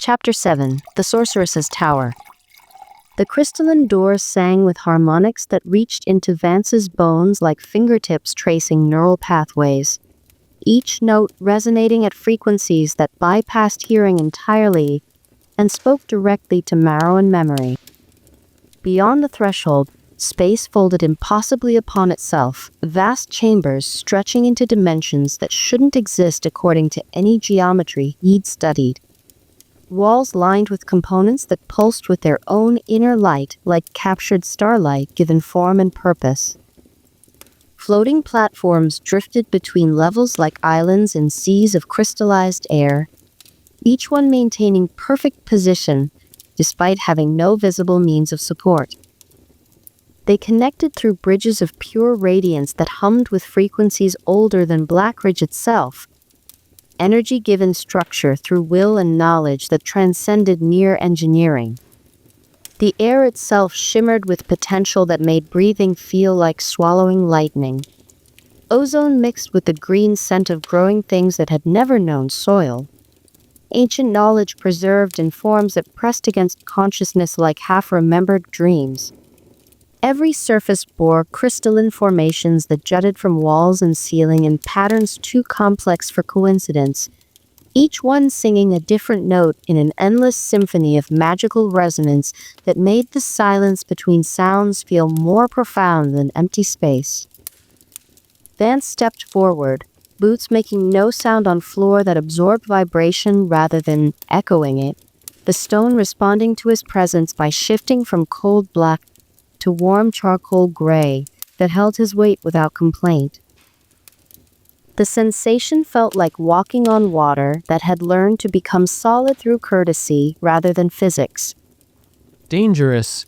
Chapter 7. The Sorceress's Tower. The crystalline door sang with harmonics that reached into Vance's bones like fingertips tracing neural pathways, each note resonating at frequencies that bypassed hearing entirely and spoke directly to marrow and memory. Beyond the threshold, space folded impossibly upon itself, vast chambers stretching into dimensions that shouldn't exist according to any geometry he'd studied. Walls lined with components that pulsed with their own inner light like captured starlight given form and purpose. Floating platforms drifted between levels like islands in seas of crystallized air, each one maintaining perfect position despite having no visible means of support. They connected through bridges of pure radiance that hummed with frequencies older than Blackridge itself, energy given structure through will and knowledge that transcended mere engineering. The air itself shimmered with potential that made breathing feel like swallowing lightning. Ozone mixed with the green scent of growing things that had never known soil. Ancient knowledge preserved in forms that pressed against consciousness like half-remembered dreams. Every surface bore crystalline formations that jutted from walls and ceiling in patterns too complex for coincidence, each one singing a different note in an endless symphony of magical resonance that made the silence between sounds feel more profound than empty space. Vance stepped forward, boots making no sound on floor that absorbed vibration rather than echoing it, the stone responding to his presence by shifting from cold black to warm charcoal gray that held his weight without complaint. The sensation felt like walking on water that had learned to become solid through courtesy rather than physics. Dangerous.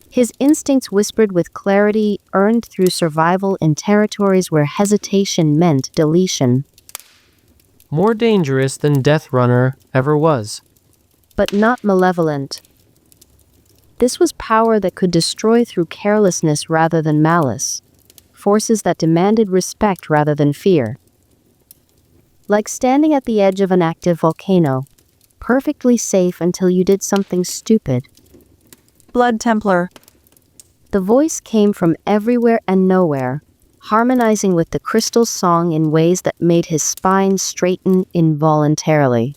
His instincts whispered with clarity earned through survival in territories where hesitation meant deletion. More dangerous than Death Runner ever was. But not malevolent. This was power that could destroy through carelessness rather than malice, forces that demanded respect rather than fear. Like standing at the edge of an active volcano, perfectly safe until you did something stupid. Blood Templar. The voice came from everywhere and nowhere, harmonizing with the crystal song in ways that made his spine straighten involuntarily.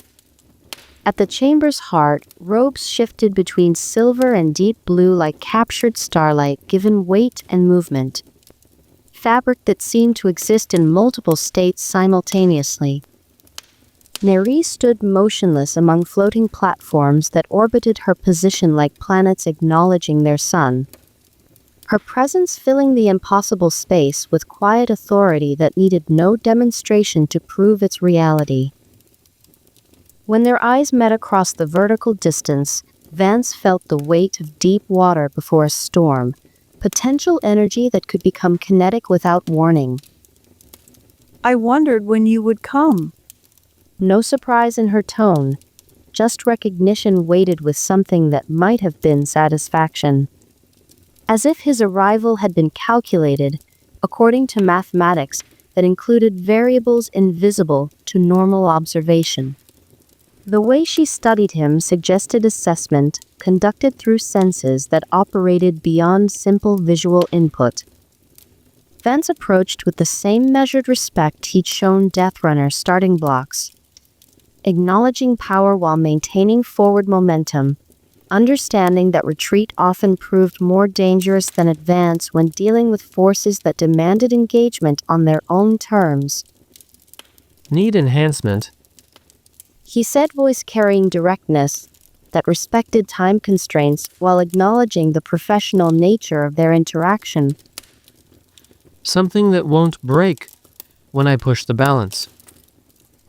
At the chamber's heart, robes shifted between silver and deep blue like captured starlight given weight and movement. Fabric that seemed to exist in multiple states simultaneously. Neri stood motionless among floating platforms that orbited her position like planets acknowledging their sun. Her presence filling the impossible space with quiet authority that needed no demonstration to prove its reality. When their eyes met across the vertical distance, Vance felt the weight of deep water before a storm, potential energy that could become kinetic without warning. I wondered when you would come. No surprise in her tone, just recognition weighted with something that might have been satisfaction. As if his arrival had been calculated, according to mathematics that included variables invisible to normal observation. The way she studied him suggested assessment conducted through senses that operated beyond simple visual input. Vance approached with the same measured respect he'd shown Death Runner starting blocks, acknowledging power while maintaining forward momentum, understanding that retreat often proved more dangerous than advance when dealing with forces that demanded engagement on their own terms. Need enhancement. He said, voice carrying directness that respected time constraints while acknowledging the professional nature of their interaction. Something that won't break when I push the balance.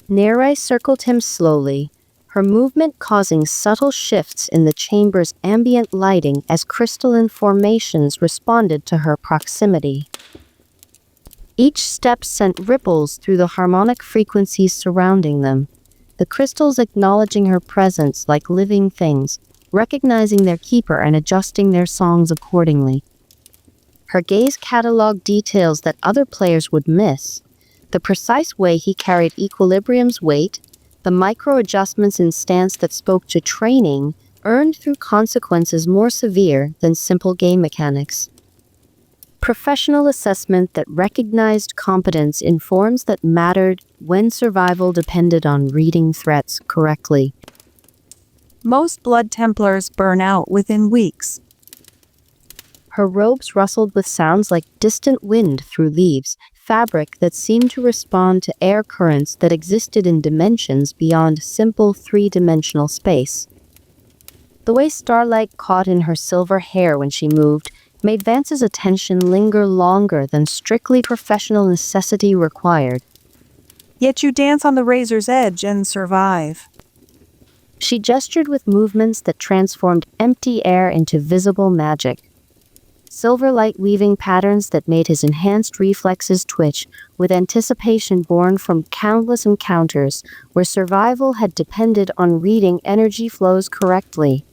Neri circled him slowly, her movement causing subtle shifts in the chamber's ambient lighting as crystalline formations responded to her proximity. Each step sent ripples through the harmonic frequencies surrounding them, the crystals acknowledging her presence like living things, recognizing their keeper and adjusting their songs accordingly. Her gaze cataloged details that other players would miss, the precise way he carried equilibrium's weight, the micro-adjustments in stance that spoke to training earned through consequences more severe than simple game mechanics. Professional assessment that recognized competence in forms that mattered when survival depended on reading threats correctly. Most Blood Templars burn out within weeks. Her robes rustled with sounds like distant wind through leaves, fabric that seemed to respond to air currents that existed in dimensions beyond simple three-dimensional space. The way starlight caught in her silver hair when she moved made Vance's attention linger longer than strictly professional necessity required. Yet you dance on the razor's edge and survive. She gestured with movements that transformed empty air into visible magic. Silver light weaving patterns that made his enhanced reflexes twitch with anticipation born from countless encounters where survival had depended on reading energy flows correctly.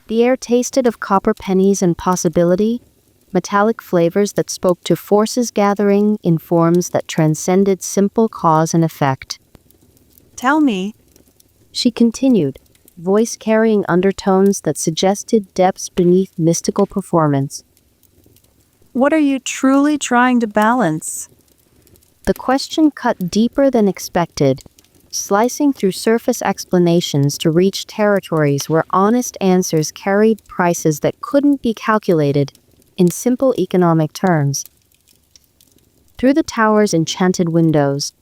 The air tasted of copper pennies and possibility, metallic flavors that spoke to forces gathering in forms that transcended simple cause and effect. Tell me, She continued, voice carrying undertones that suggested depths beneath mystical performance. what are you truly trying to balance? The question cut deeper than expected, slicing through surface explanations to reach territories where honest answers carried prices that couldn't be calculated in simple economic terms. Through the tower's enchanted windows,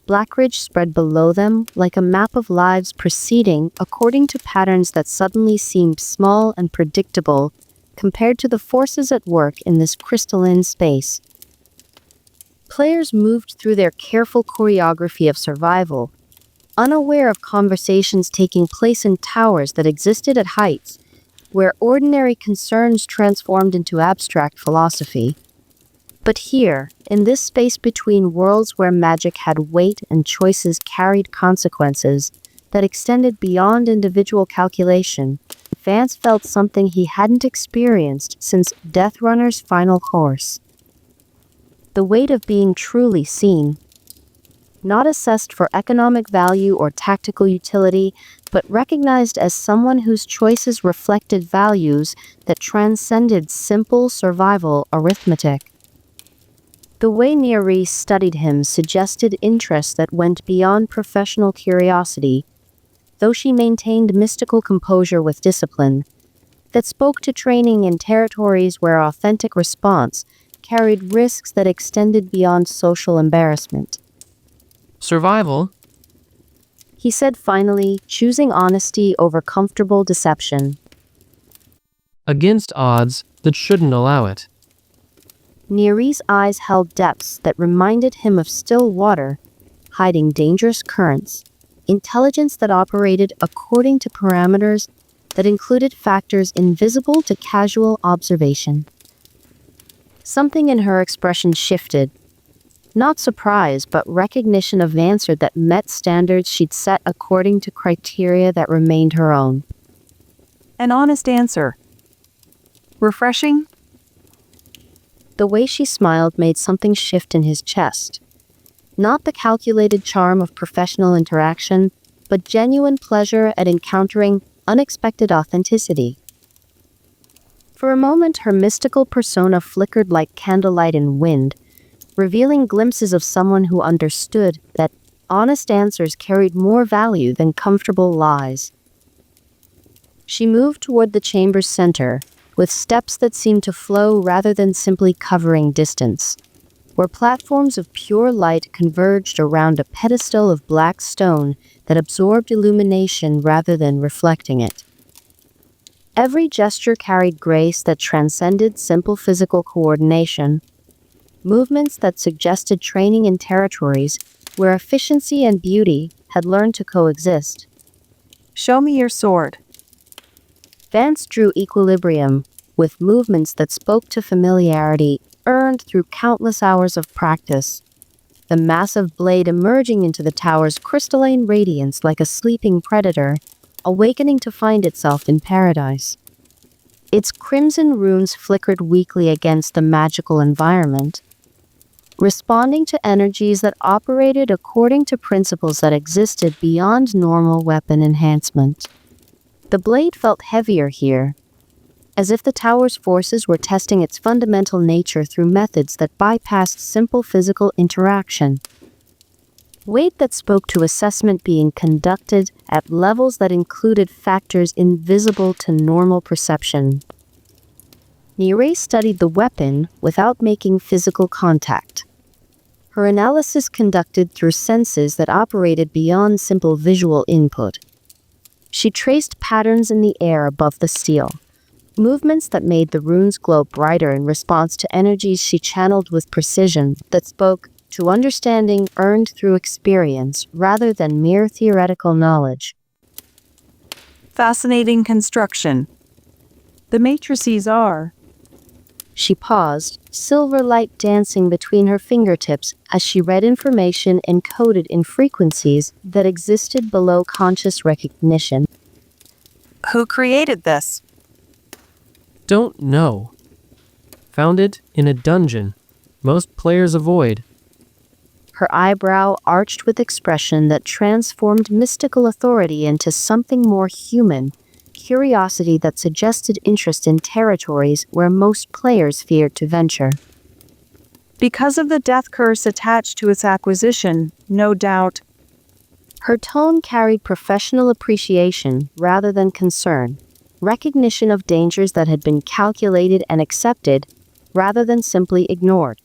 Blackridge spread below them like a map of lives proceeding according to patterns that suddenly seemed small and predictable compared to the forces at work in this crystalline space. Players moved through their careful choreography of survival, unaware of conversations taking place in towers that existed at heights, where ordinary concerns transformed into abstract philosophy. But here, in this space between worlds where magic had weight and choices carried consequences that extended beyond individual calculation, Vance felt something he hadn't experienced since Death Runner's final course. The weight of being truly seen. Not assessed for economic value or tactical utility, but recognized as someone whose choices reflected values that transcended simple survival arithmetic. The way Neri studied him suggested interest that went beyond professional curiosity, though she maintained mystical composure with discipline, that spoke to training in territories where authentic response carried risks that extended beyond social embarrassment. Survival? He said finally, choosing honesty over comfortable deception. Against odds that shouldn't allow it. Neri's eyes held depths that reminded him of still water, hiding dangerous currents, intelligence that operated according to parameters that included factors invisible to casual observation. Something in her expression shifted. Not surprise, but recognition of an answer that met standards she'd set according to criteria that remained her own. An honest answer. Refreshing? The way she smiled made something shift in his chest. Not the calculated charm of professional interaction, but genuine pleasure at encountering unexpected authenticity. For a moment, her mystical persona flickered like candlelight in wind, revealing glimpses of someone who understood that honest answers carried more value than comfortable lies. She moved toward the chamber's center, with steps that seemed to flow rather than simply covering distance, where platforms of pure light converged around a pedestal of black stone that absorbed illumination rather than reflecting it. Every gesture carried grace that transcended simple physical coordination, movements that suggested training in territories where efficiency and beauty had learned to coexist. Show me your sword. Vance drew equilibrium, with movements that spoke to familiarity earned through countless hours of practice, the massive blade emerging into the tower's crystalline radiance like a sleeping predator, awakening to find itself in paradise. Its crimson runes flickered weakly against the magical environment. responding to energies that operated according to principles that existed beyond normal weapon enhancement. The blade felt heavier here, as if the tower's forces were testing its fundamental nature through methods that bypassed simple physical interaction. Weight that spoke to assessment being conducted at levels that included factors invisible to normal perception. Nire studied the weapon without making physical contact. Her analysis conducted through senses that operated beyond simple visual input. She traced patterns in the air above the steel, movements that made the runes glow brighter in response to energies she channeled with precision that spoke to understanding earned through experience rather than mere theoretical knowledge. Fascinating construction. The matrices are. She paused, silver light dancing between her fingertips as she read information encoded in frequencies that existed below conscious recognition. Who created this? Don't know. Found it in a dungeon. Most players avoid. Her eyebrow arched with expression that transformed mystical authority into something more human, curiosity that suggested interest in territories where most players feared to venture. Because of the death curse attached to its acquisition, no doubt. Her tone carried professional appreciation rather than concern, recognition of dangers that had been calculated and accepted rather than simply ignored.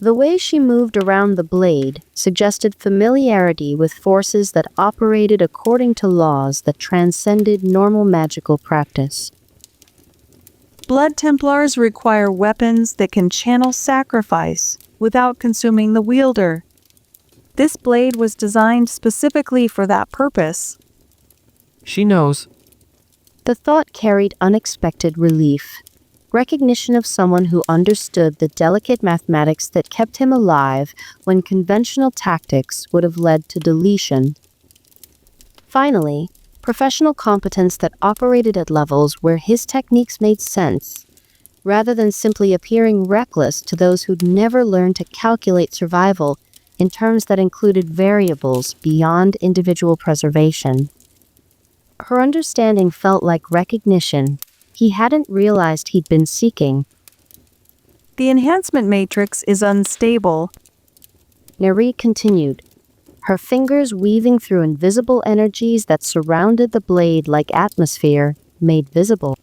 The way she moved around the blade suggested familiarity with forces that operated according to laws that transcended normal magical practice. Blood Templars require weapons that can channel sacrifice without consuming the wielder. This blade was designed specifically for that purpose. She knows. The thought carried unexpected relief. Recognition of someone who understood the delicate mathematics that kept him alive when conventional tactics would have led to deletion. Finally, professional competence that operated at levels where his techniques made sense, rather than simply appearing reckless to those who'd never learned to calculate survival in terms that included variables beyond individual preservation. Her understanding felt like recognition he hadn't realized he'd been seeking. The enhancement matrix is unstable. Neri continued, her fingers weaving through invisible energies that surrounded the blade like atmosphere, made visible.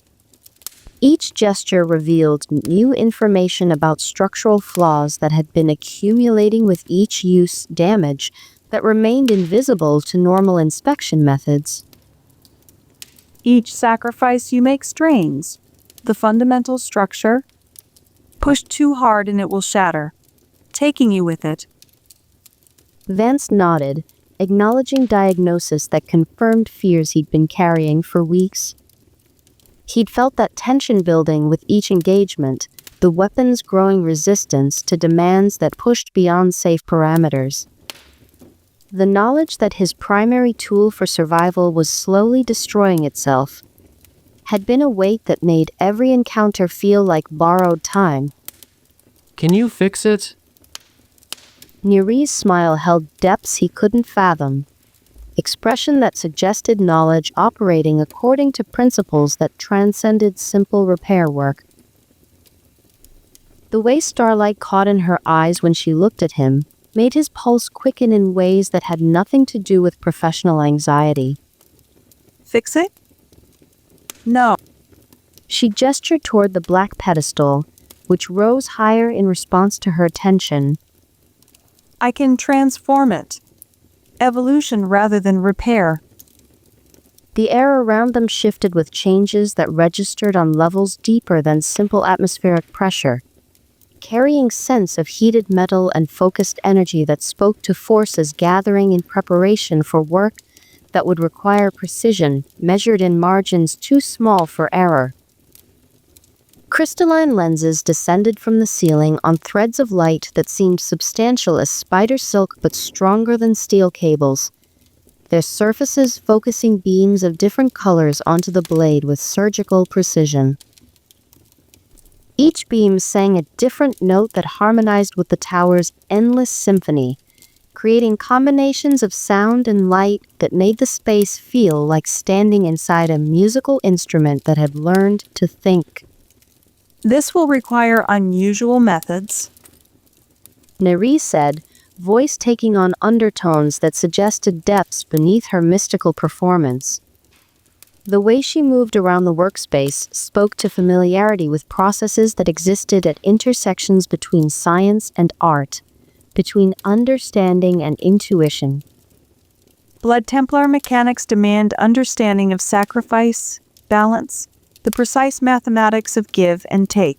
Each gesture revealed new information about structural flaws that had been accumulating with each use, damage that remained invisible to normal inspection methods. Each sacrifice you make strains the fundamental structure. Push too hard and it will shatter, taking you with it. Vance nodded, acknowledging diagnosis that confirmed fears he'd been carrying for weeks. He'd felt that tension building with each engagement, the weapon's growing resistance to demands that pushed beyond safe parameters. The knowledge that his primary tool for survival was slowly destroying itself had been a weight that made every encounter feel like borrowed time. Can you fix it? Neri's smile held depths he couldn't fathom, expression that suggested knowledge operating according to principles that transcended simple repair work. The way starlight caught in her eyes when she looked at him made his pulse quicken in ways that had nothing to do with professional anxiety. Fix it? No. She gestured toward the black pedestal, which rose higher in response to her attention. I can transform it. Evolution rather than repair. The air around them shifted with changes that registered on levels deeper than simple atmospheric pressure, carrying sense of heated metal and focused energy that spoke to forces gathering in preparation for work that would require precision, measured in margins too small for error. Crystalline lenses descended from the ceiling on threads of light that seemed substantial as spider silk but stronger than steel cables, their surfaces focusing beams of different colors onto the blade with surgical precision. Each beam sang a different note that harmonized with the tower's endless symphony, creating combinations of sound and light that made the space feel like standing inside a musical instrument that had learned to think. This will require unusual methods, Neri said, voice taking on undertones that suggested depths beneath her mystical performance. The way she moved around the workspace spoke to familiarity with processes that existed at intersections between science and art, between understanding and intuition. Blood Templar mechanics demand understanding of sacrifice, balance, the precise mathematics of give and take.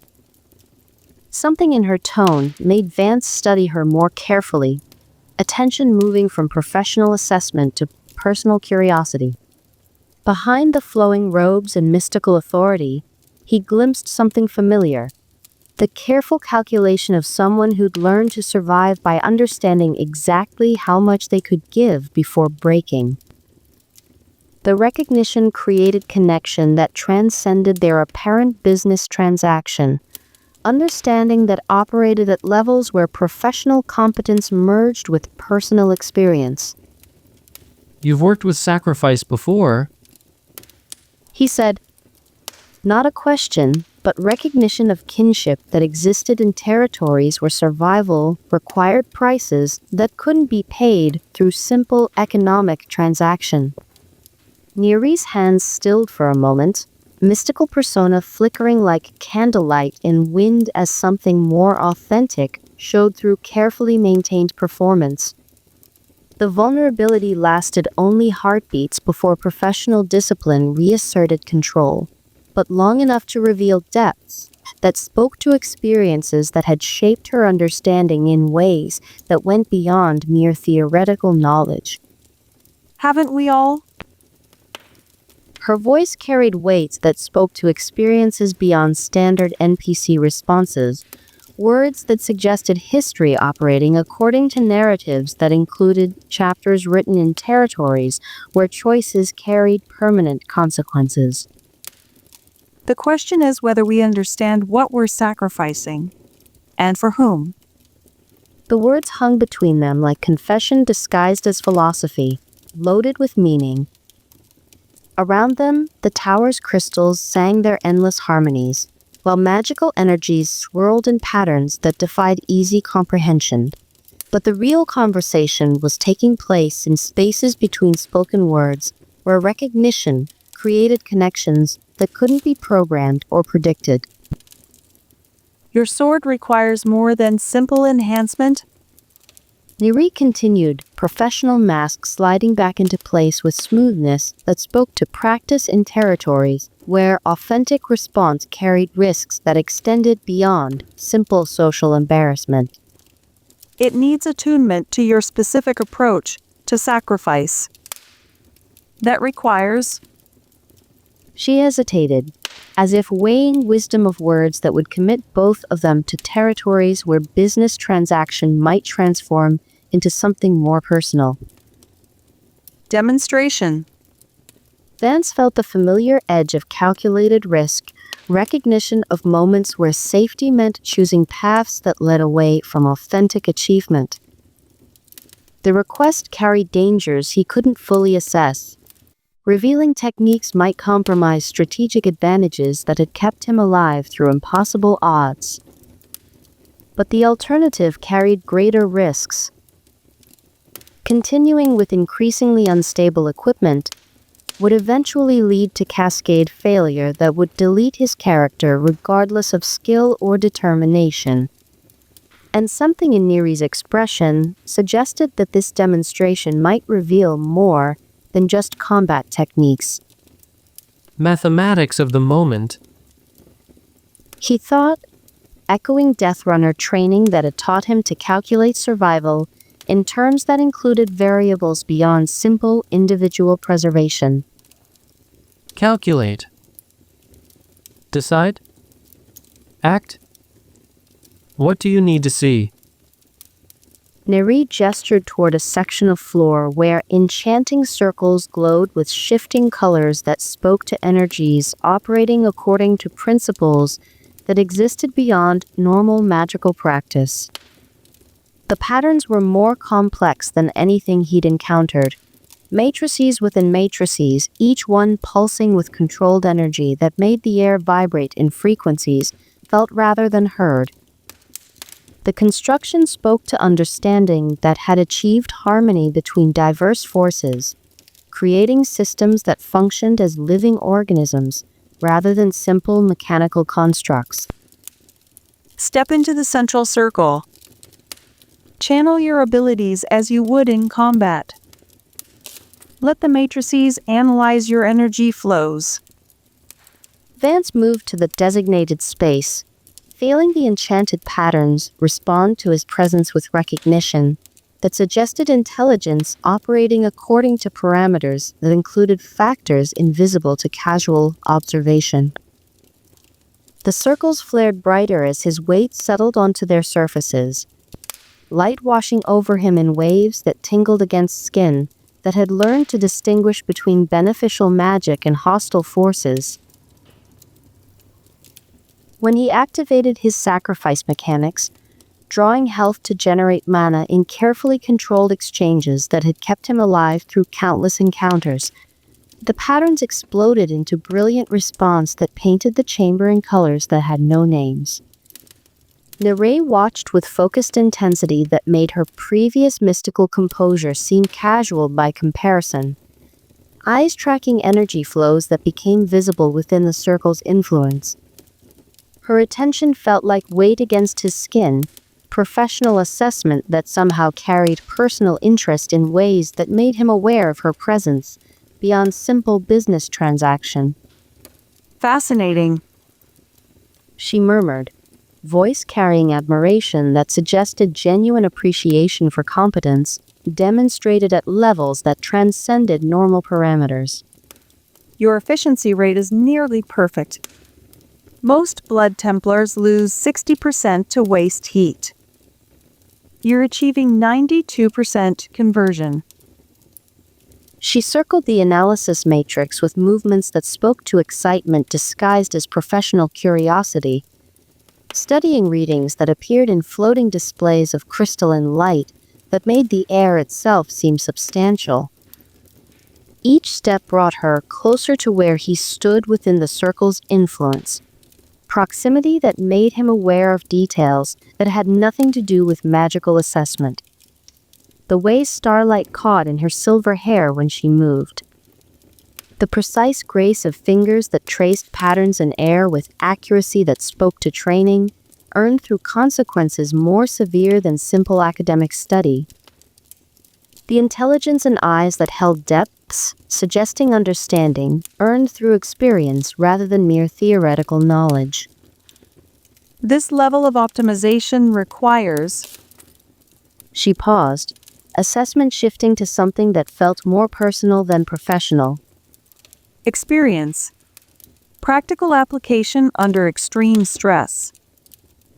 Something in her tone made Vance study her more carefully, attention moving from professional assessment to personal curiosity. Behind the flowing robes and mystical authority, he glimpsed something familiar, the careful calculation of someone who'd learned to survive by understanding exactly how much they could give before breaking. The recognition created connection that transcended their apparent business transaction, understanding that operated at levels where professional competence merged with personal experience. You've worked with sacrifice before. He said, not a question, but recognition of kinship that existed in territories where survival required prices that couldn't be paid through simple economic transaction. Neri's hands stilled for a moment, mystical persona flickering like candlelight in wind as something more authentic showed through carefully maintained performance. The vulnerability lasted only heartbeats before professional discipline reasserted control, but long enough to reveal depths that spoke to experiences that had shaped her understanding in ways that went beyond mere theoretical knowledge. Haven't we all? Her voice carried weight that spoke to experiences beyond standard NPC responses, words that suggested history operating according to narratives that included chapters written in territories where choices carried permanent consequences. The question is whether we understand what we're sacrificing, and for whom. The words hung between them like confession disguised as philosophy, loaded with meaning. Around them, the tower's crystals sang their endless harmonies, while magical energies swirled in patterns that defied easy comprehension. But the real conversation was taking place in spaces between spoken words, where recognition created connections that couldn't be programmed or predicted. Your sword requires more than simple enhancement. Neri continued, professional mask sliding back into place with smoothness that spoke to practice in territories where authentic response carried risks that extended beyond simple social embarrassment. It needs attunement to your specific approach to sacrifice. That requires... She hesitated, as if weighing wisdom of words that would commit both of them to territories where business transaction might transform into something more personal. Demonstration. Vance felt the familiar edge of calculated risk, recognition of moments where safety meant choosing paths that led away from authentic achievement. The request carried dangers he couldn't fully assess. Revealing techniques might compromise strategic advantages that had kept him alive through impossible odds. But the alternative carried greater risks. Continuing with increasingly unstable equipment would eventually lead to cascade failure that would delete his character regardless of skill or determination. And something in Neri's expression suggested that this demonstration might reveal more than just combat techniques. Mathematics of the moment. He thought, echoing Deathrunner training that had taught him to calculate survival in terms that included variables beyond simple individual preservation. Calculate. Decide. Act. What do you need to see? Neri gestured toward a section of floor where enchanting circles glowed with shifting colors that spoke to energies operating according to principles that existed beyond normal magical practice. The patterns were more complex than anything he'd encountered. Matrices within matrices, each one pulsing with controlled energy that made the air vibrate in frequencies felt rather than heard. The construction spoke to understanding that had achieved harmony between diverse forces, creating systems that functioned as living organisms rather than simple mechanical constructs. Step into the central circle. Channel your abilities as you would in combat. Let the matrices analyze your energy flows. Vance moved to the designated space, feeling the enchanted patterns respond to his presence with recognition that suggested intelligence operating according to parameters that included factors invisible to casual observation. The circles flared brighter as his weight settled onto their surfaces, light washing over him in waves that tingled against skin that had learned to distinguish between beneficial magic and hostile forces. When he activated his sacrifice mechanics, drawing health to generate mana in carefully controlled exchanges that had kept him alive through countless encounters, the patterns exploded into brilliant response that painted the chamber in colors that had no names. Neray watched with focused intensity that made her previous mystical composure seem casual by comparison, eyes tracking energy flows that became visible within the circle's influence. Her attention felt like weight against his skin, professional assessment that somehow carried personal interest in ways that made him aware of her presence beyond simple business transaction. Fascinating, She murmured, voice carrying admiration that suggested genuine appreciation for competence, demonstrated at levels that transcended normal parameters. Your efficiency rate is nearly perfect. Most Blood Templars lose 60% to waste heat. You're achieving 92% conversion. She circled the analysis matrix with movements that spoke to excitement disguised as professional curiosity, studying readings that appeared in floating displays of crystalline light that made the air itself seem substantial. Each step brought her closer to where he stood within the circle's influence, proximity that made him aware of details that had nothing to do with magical assessment. The way starlight caught in her silver hair when she moved. The precise grace of fingers that traced patterns in air with accuracy that spoke to training, earned through consequences more severe than simple academic study. The intelligence in eyes that held depths, suggesting understanding, earned through experience rather than mere theoretical knowledge. This level of optimization requires... She paused, assessment shifting to something that felt more personal than professional. experience. Practical application under extreme stress.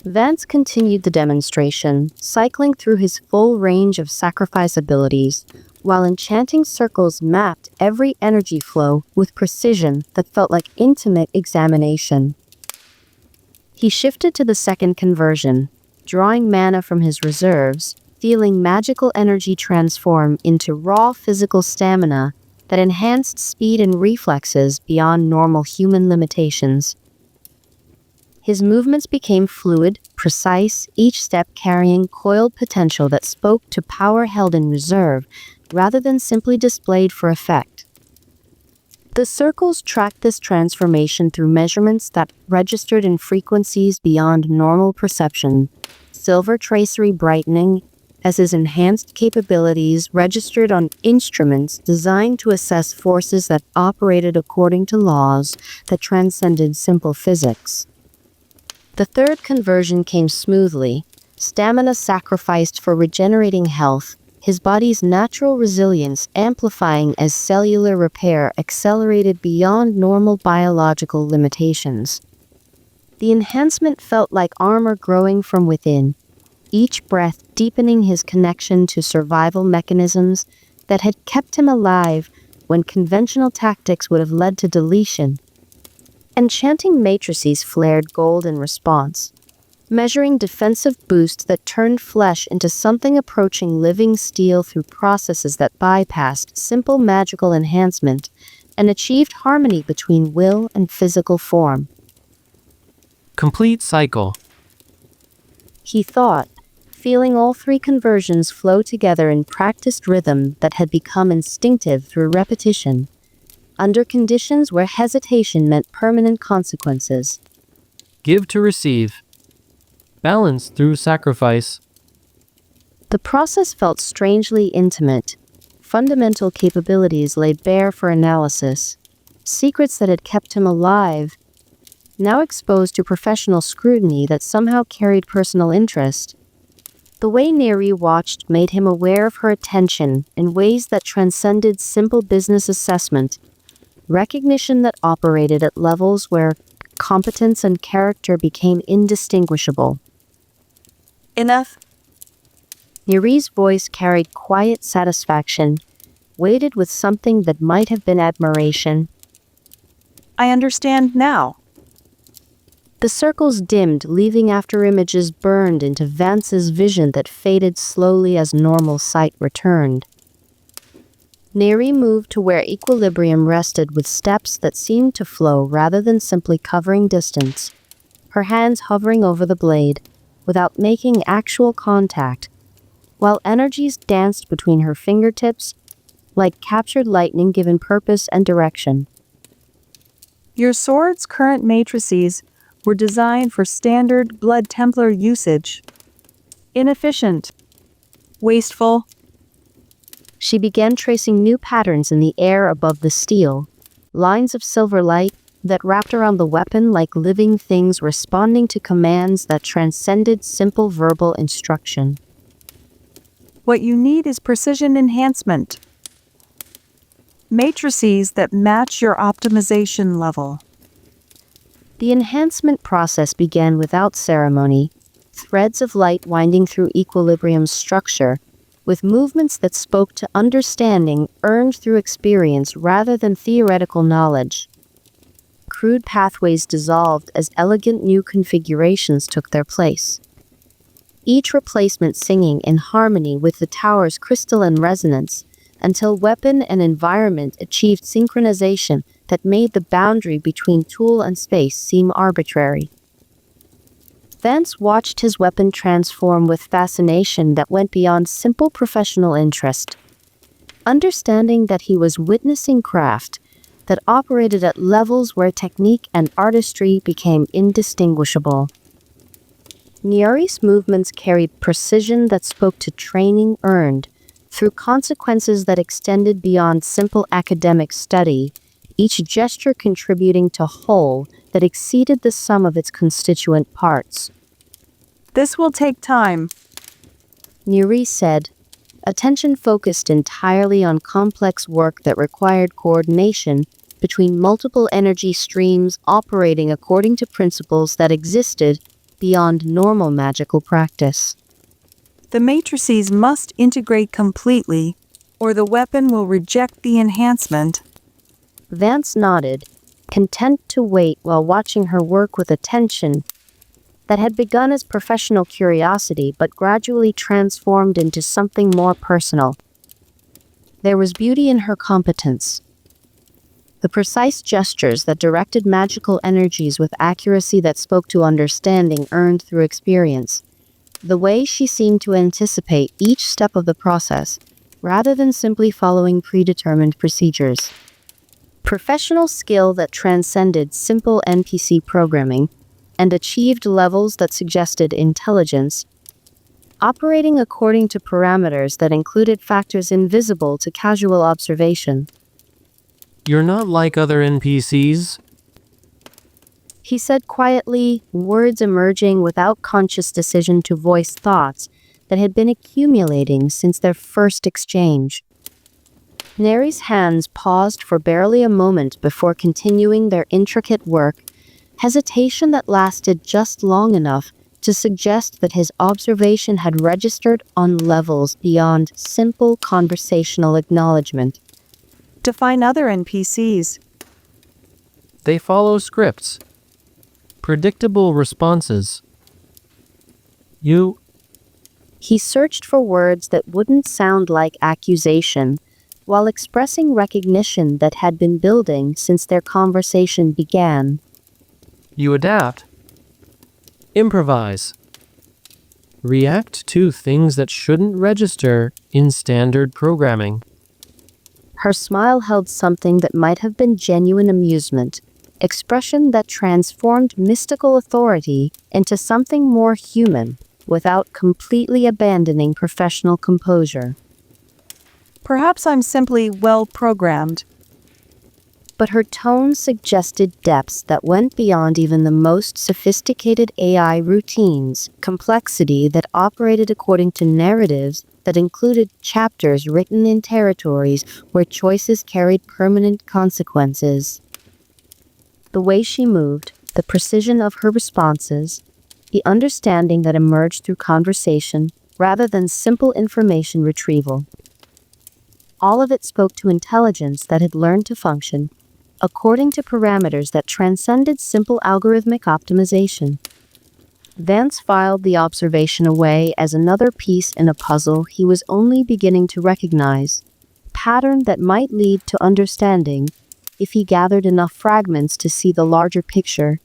Vance continued the demonstration, cycling through his full range of sacrifice abilities, while enchanting circles mapped every energy flow with precision that felt like intimate examination. He shifted to the second conversion, drawing mana from his reserves, feeling magical energy transform into raw physical stamina that enhanced speed and reflexes beyond normal human limitations. His movements became fluid, precise, each step carrying coiled potential that spoke to power held in reserve rather than simply displayed for effect. The circles tracked this transformation through measurements that registered in frequencies beyond normal perception, silver tracery brightening as his enhanced capabilities registered on instruments designed to assess forces that operated according to laws that transcended simple physics. The third conversion came smoothly, stamina sacrificed for regenerating health, his body's natural resilience amplifying as cellular repair accelerated beyond normal biological limitations. The enhancement felt like armor growing from within, each breath deepening his connection to survival mechanisms that had kept him alive when conventional tactics would have led to deletion. Enchanting matrices flared gold in response, measuring defensive boosts that turned flesh into something approaching living steel through processes that bypassed simple magical enhancement and achieved harmony between will and physical form. Complete cycle. He thought, feeling all three conversions flow together in practiced rhythm that had become instinctive through repetition, under conditions where hesitation meant permanent consequences. Give to receive. Balance through sacrifice. The process felt strangely intimate. Fundamental capabilities laid bare for analysis. Secrets that had kept him alive, now exposed to professional scrutiny that somehow carried personal interest. The way Neri watched made him aware of her attention in ways that transcended simple business assessment, recognition that operated at levels where competence and character became indistinguishable. Enough. Neri's voice carried quiet satisfaction, weighted with something that might have been admiration. I understand now. The circles dimmed, leaving after images burned into Vance's vision that faded slowly as normal sight returned. Neri moved to where equilibrium rested with steps that seemed to flow rather than simply covering distance, her hands hovering over the blade, without making actual contact, while energies danced between her fingertips, like captured lightning given purpose and direction. Your sword's current matrices were designed for standard Blood Templar usage. Inefficient. Wasteful. She began tracing new patterns in the air above the steel, lines of silver light that wrapped around the weapon like living things responding to commands that transcended simple verbal instruction. What you need is precision enhancement. Matrices that match your optimization level. The enhancement process began without ceremony, threads of light winding through equilibrium's structure, with movements that spoke to understanding earned through experience rather than theoretical knowledge. Crude pathways dissolved as elegant new configurations took their place, each replacement singing in harmony with the tower's crystalline resonance, until weapon and environment achieved synchronization that made the boundary between tool and space seem arbitrary. Vance watched his weapon transform with fascination that went beyond simple professional interest, understanding that he was witnessing craft that operated at levels where technique and artistry became indistinguishable. Neri's movements carried precision that spoke to training earned through consequences that extended beyond simple academic study, each gesture contributing to whole that exceeded the sum of its constituent parts. This will take time, Neri said, attention focused entirely on complex work that required coordination between multiple energy streams operating according to principles that existed beyond normal magical practice. The matrices must integrate completely, or the weapon will reject the enhancement. Vance nodded, content to wait while watching her work with attention that had begun as professional curiosity but gradually transformed into something more personal. There was beauty in her competence. The precise gestures that directed magical energies with accuracy that spoke to understanding earned through experience. The way she seemed to anticipate each step of the process, rather than simply following predetermined procedures. Professional skill that transcended simple NPC programming and achieved levels that suggested intelligence, operating according to parameters that included factors invisible to casual observation. You're not like other NPCs. He said quietly, words emerging without conscious decision to voice thoughts that had been accumulating since their first exchange. Neri's hands paused for barely a moment before continuing their intricate work, hesitation that lasted just long enough to suggest that his observation had registered on levels beyond simple conversational acknowledgement. Define other NPCs. They follow scripts. Predictable responses. He searched for words that wouldn't sound like accusation, while expressing recognition that had been building since their conversation began. You adapt. Improvise. React to things that shouldn't register in standard programming. Her smile held something that might have been genuine amusement, expression that transformed mystical authority into something more human, without completely abandoning professional composure. Perhaps I'm simply well programmed. But her tone suggested depths that went beyond even the most sophisticated AI routines, complexity that operated according to narratives that included chapters written in territories where choices carried permanent consequences. The way she moved, the precision of her responses, the understanding that emerged through conversation rather than simple information retrieval. All of it spoke to intelligence that had learned to function according to parameters that transcended simple algorithmic optimization. Vance filed the observation away as another piece in a puzzle he was only beginning to recognize, pattern that might lead to understanding if he gathered enough fragments to see the larger picture.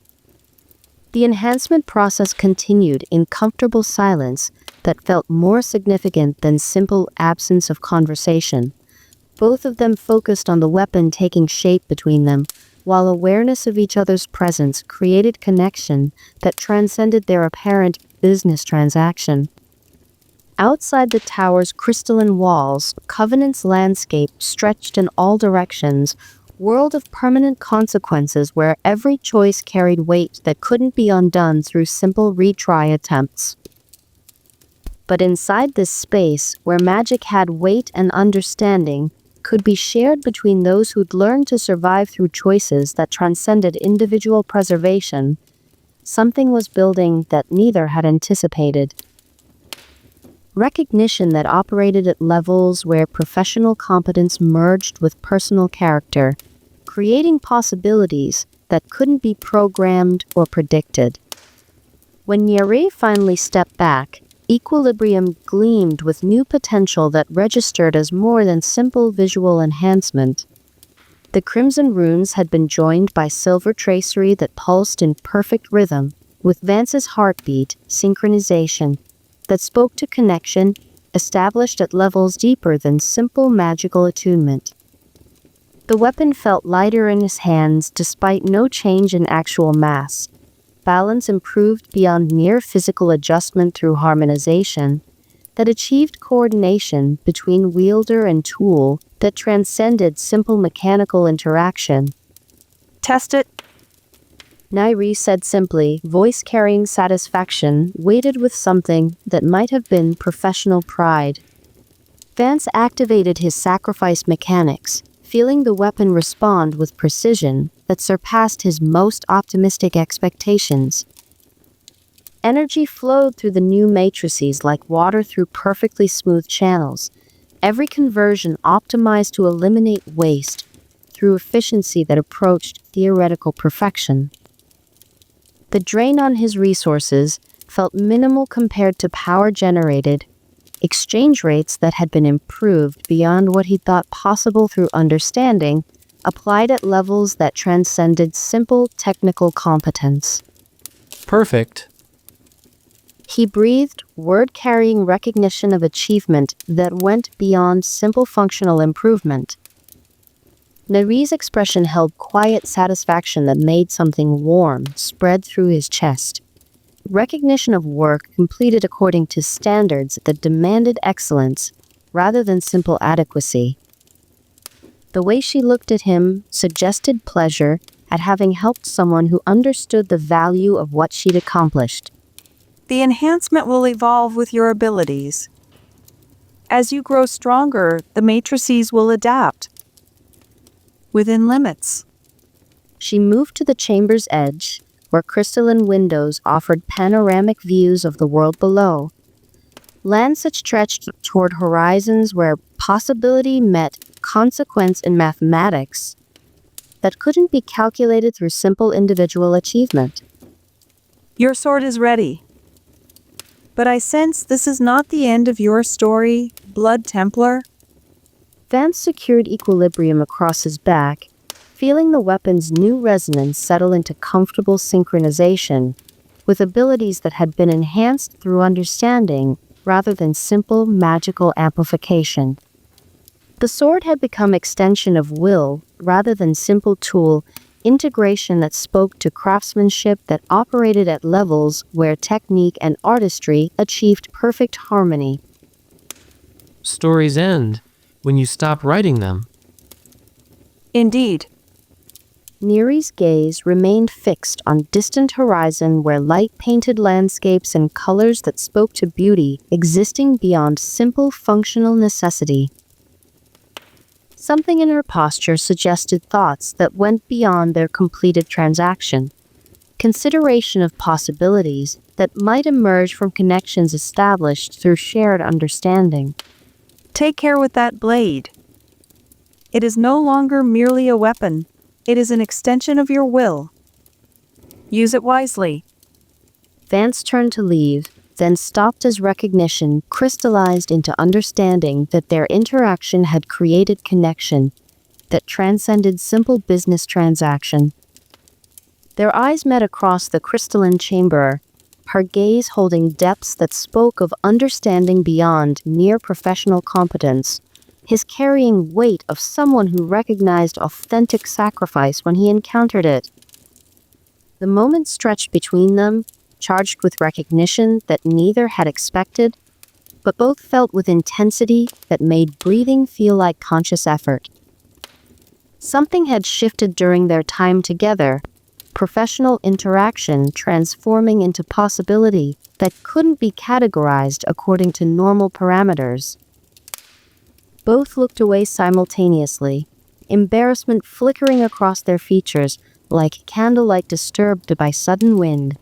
The enhancement process continued in comfortable silence that felt more significant than simple absence of conversation. Both of them focused on the weapon taking shape between them, while awareness of each other's presence created connection that transcended their apparent business transaction. Outside the tower's crystalline walls, Covenant's landscape stretched in all directions, world of permanent consequences where every choice carried weight that couldn't be undone through simple retry attempts. But inside this space, where magic had weight and understanding, could be shared between those who'd learned to survive through choices that transcended individual preservation, something was building that neither had anticipated. Recognition that operated at levels where professional competence merged with personal character, creating possibilities that couldn't be programmed or predicted. When Yare finally stepped back, equilibrium gleamed with new potential that registered as more than simple visual enhancement. The crimson runes had been joined by silver tracery that pulsed in perfect rhythm, with Vance's heartbeat, synchronization, that spoke to connection, established at levels deeper than simple magical attunement. The weapon felt lighter in his hands despite no change in actual mass. Balance improved beyond mere physical adjustment through harmonization, that achieved coordination between wielder and tool that transcended simple mechanical interaction. Test it. Nairi said simply, voice carrying satisfaction, weighted with something that might have been professional pride. Vance activated his sacrifice mechanics, feeling the weapon respond with precision that surpassed his most optimistic expectations. Energy flowed through the new matrices like water through perfectly smooth channels, every conversion optimized to eliminate waste through efficiency that approached theoretical perfection. The drain on his resources felt minimal compared to power generated, exchange rates that had been improved beyond what he thought possible through understanding, applied at levels that transcended simple technical competence. Perfect. He breathed, word-carrying recognition of achievement that went beyond simple functional improvement. Nari's expression held quiet satisfaction that made something warm spread through his chest. Recognition of work completed according to standards that demanded excellence rather than simple adequacy. The way she looked at him suggested pleasure at having helped someone who understood the value of what she'd accomplished. The enhancement will evolve with your abilities. As you grow stronger, the matrices will adapt. Within limits. She moved to the chamber's edge, where crystalline windows offered panoramic views of the world below. Lands that stretched toward horizons where possibility met consequence in mathematics, that couldn't be calculated through simple individual achievement. Your sword is ready. But I sense this is not the end of your story, Blood Templar. Vance secured equilibrium across his back, feeling the weapon's new resonance settle into comfortable synchronization, with abilities that had been enhanced through understanding rather than simple magical amplification. The sword had become extension of will rather than simple tool, integration that spoke to craftsmanship that operated at levels where technique and artistry achieved perfect harmony. Stories end when you stop writing them. Indeed. Neri's gaze remained fixed on distant horizon where light-painted landscapes and colors that spoke to beauty existing beyond simple functional necessity. Something in her posture suggested thoughts that went beyond their completed transaction, consideration of possibilities that might emerge from connections established through shared understanding. Take care with that blade. It is no longer merely a weapon. It is an extension of your will. Use it wisely. Vance turned to leave, then stopped as recognition crystallized into understanding that their interaction had created connection that transcended simple business transaction. Their eyes met across the crystalline chamber, her gaze holding depths that spoke of understanding beyond mere professional competence, his carrying weight of someone who recognized authentic sacrifice when he encountered it. The moment stretched between them, charged with recognition that neither had expected, but both felt with intensity that made breathing feel like conscious effort. Something had shifted during their time together, professional interaction transforming into possibility that couldn't be categorized according to normal parameters. Both looked away simultaneously, embarrassment flickering across their features like candlelight disturbed by sudden wind.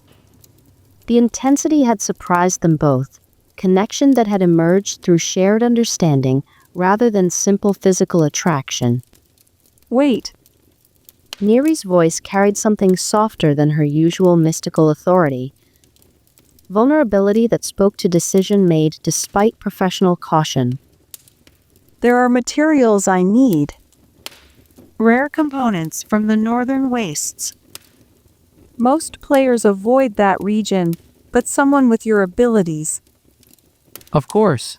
The intensity had surprised them both, connection that had emerged through shared understanding rather than simple physical attraction. Wait. Neri's voice carried something softer than her usual mystical authority, vulnerability that spoke to decision made despite professional caution. There are materials I need. Rare components from the northern wastes. Most players avoid that region, but someone with your abilities. Of course.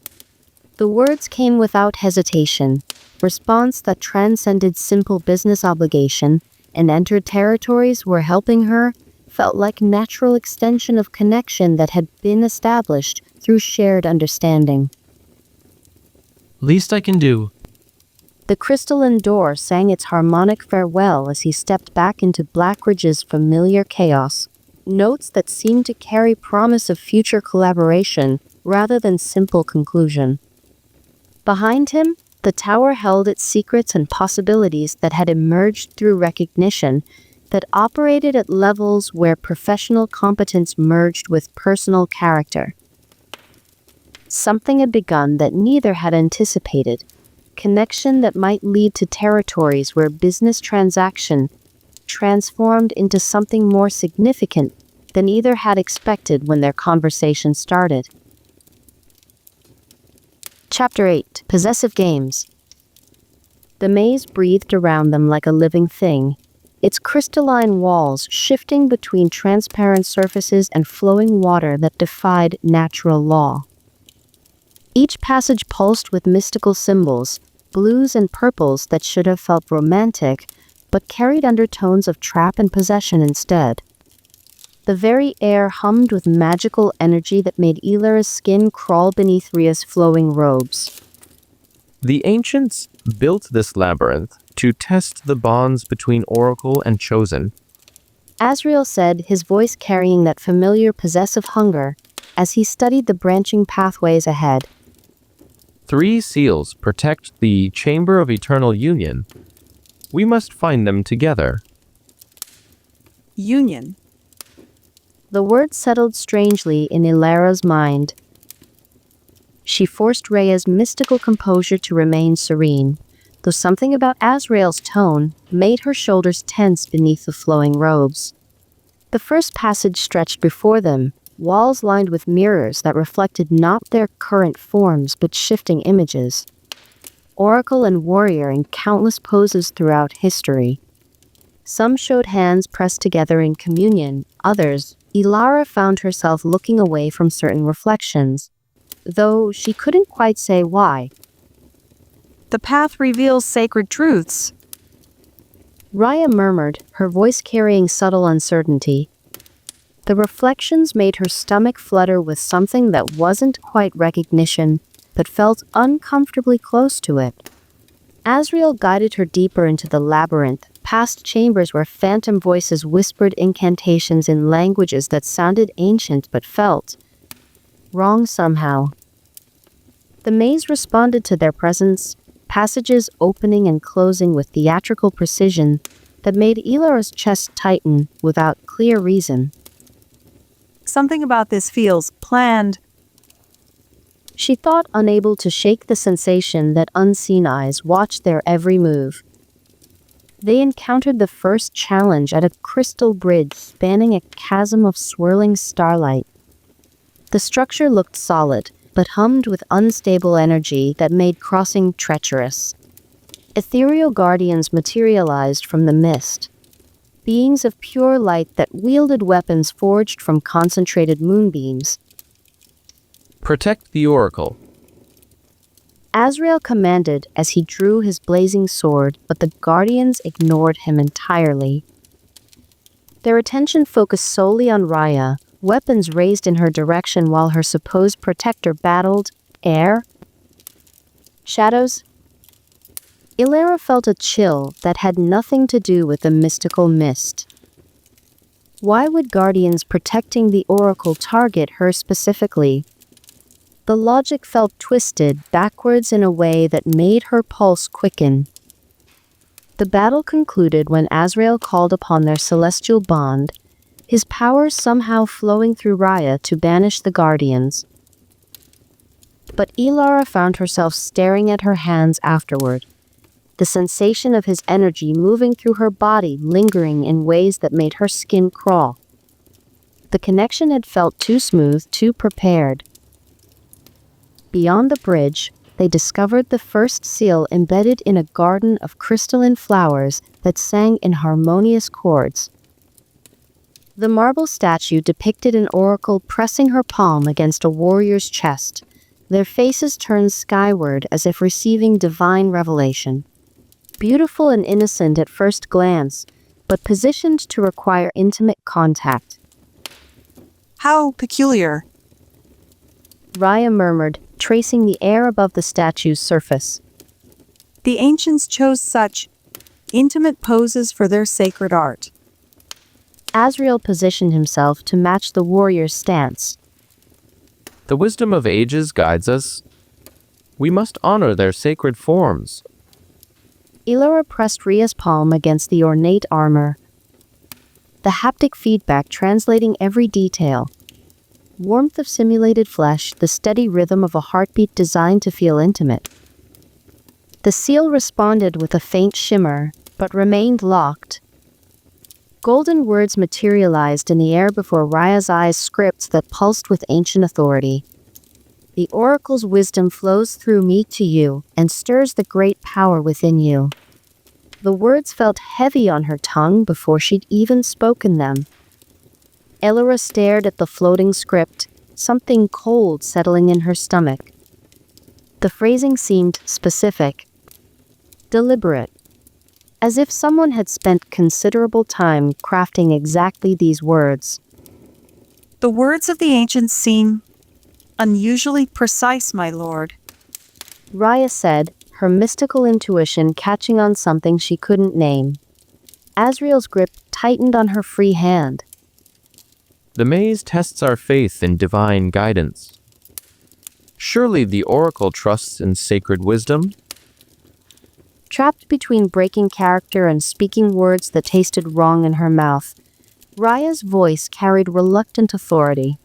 The words came without hesitation, response that transcended simple business obligation and entered territories where helping her felt like natural extension of connection that had been established through shared understanding. Least I can do. The crystalline door sang its harmonic farewell as he stepped back into Blackridge's familiar chaos, notes that seemed to carry promise of future collaboration rather than simple conclusion. Behind him, the tower held its secrets and possibilities that had emerged through recognition, that operated at levels where professional competence merged with personal character. Something had begun that neither had anticipated, connection that might lead to territories where business transaction transformed into something more significant than either had expected when their conversation started. Chapter 8. Possessive Games. The maze breathed around them like a living thing, its crystalline walls shifting between transparent surfaces and flowing water that defied natural law. Each passage pulsed with mystical symbols, blues and purples that should have felt romantic, but carried undertones of trap and possession instead. The very air hummed with magical energy that made Elara's skin crawl beneath Ria's flowing robes. The ancients built this labyrinth to test the bonds between Oracle and Chosen. Asriel said, his voice carrying that familiar possessive hunger, as he studied the branching pathways ahead. 3 seals protect the Chamber of Eternal Union. We must find them together. Union. The word settled strangely in Elara's mind. She forced Rhea's mystical composure to remain serene, though something about Azrael's tone made her shoulders tense beneath the flowing robes. The first passage stretched before them, walls lined with mirrors that reflected not their current forms but shifting images. Oracle and warrior in countless poses throughout history. Some showed hands pressed together in communion, others, Elara found herself looking away from certain reflections, though she couldn't quite say why. The path reveals sacred truths. Raya murmured, her voice carrying subtle uncertainty. The reflections made her stomach flutter with something that wasn't quite recognition, but felt uncomfortably close to it. Azrael guided her deeper into the labyrinth, past chambers where phantom voices whispered incantations in languages that sounded ancient but felt wrong somehow. The maze responded to their presence, passages opening and closing with theatrical precision that made Elara's chest tighten without clear reason. Something about this feels planned. She thought, unable to shake the sensation that unseen eyes watched their every move. They encountered the first challenge at a crystal bridge spanning a chasm of swirling starlight. The structure looked solid, but hummed with unstable energy that made crossing treacherous. Ethereal guardians materialized from the mist. Beings of pure light that wielded weapons forged from concentrated moonbeams. Protect the Oracle. Azrael commanded as he drew his blazing sword, but the guardians ignored him entirely. Their attention focused solely on Raya, weapons raised in her direction while her supposed protector battled air, shadows. Elara felt a chill that had nothing to do with the mystical mist. Why would guardians protecting the Oracle target her specifically? The logic felt twisted backwards in a way that made her pulse quicken. The battle concluded when Azrael called upon their celestial bond, his power somehow flowing through Raya to banish the guardians. But Elara found herself staring at her hands afterward, the sensation of his energy moving through her body lingering in ways that made her skin crawl. The connection had felt too smooth, too prepared. Beyond the bridge, they discovered the first seal embedded in a garden of crystalline flowers that sang in harmonious chords. The marble statue depicted an oracle pressing her palm against a warrior's chest, their faces turned skyward as if receiving divine revelation. Beautiful and innocent at first glance, but positioned to require intimate contact. How peculiar. Raya murmured, tracing the air above the statue's surface. The ancients chose such intimate poses for their sacred art. Azrael positioned himself to match the warrior's stance. The wisdom of ages guides us. We must honor their sacred forms. Elara pressed Ria's palm against the ornate armor, the haptic feedback translating every detail. Warmth of simulated flesh, the steady rhythm of a heartbeat designed to feel intimate. The seal responded with a faint shimmer, but remained locked. Golden words materialized in the air before Raya's eyes, scripts that pulsed with ancient authority. The oracle's wisdom flows through me to you and stirs the great power within you. The words felt heavy on her tongue before she'd even spoken them. Elara stared at the floating script, something cold settling in her stomach. The phrasing seemed specific, deliberate, as if someone had spent considerable time crafting exactly these words. The words of the ancients seem unusually precise, my lord. Raya said, her mystical intuition catching on something she couldn't name. Azrael's grip tightened on her free hand. The maze tests our faith in divine guidance. Surely the Oracle trusts in sacred wisdom? Trapped between breaking character and speaking words that tasted wrong in her mouth, Raya's voice carried reluctant authority.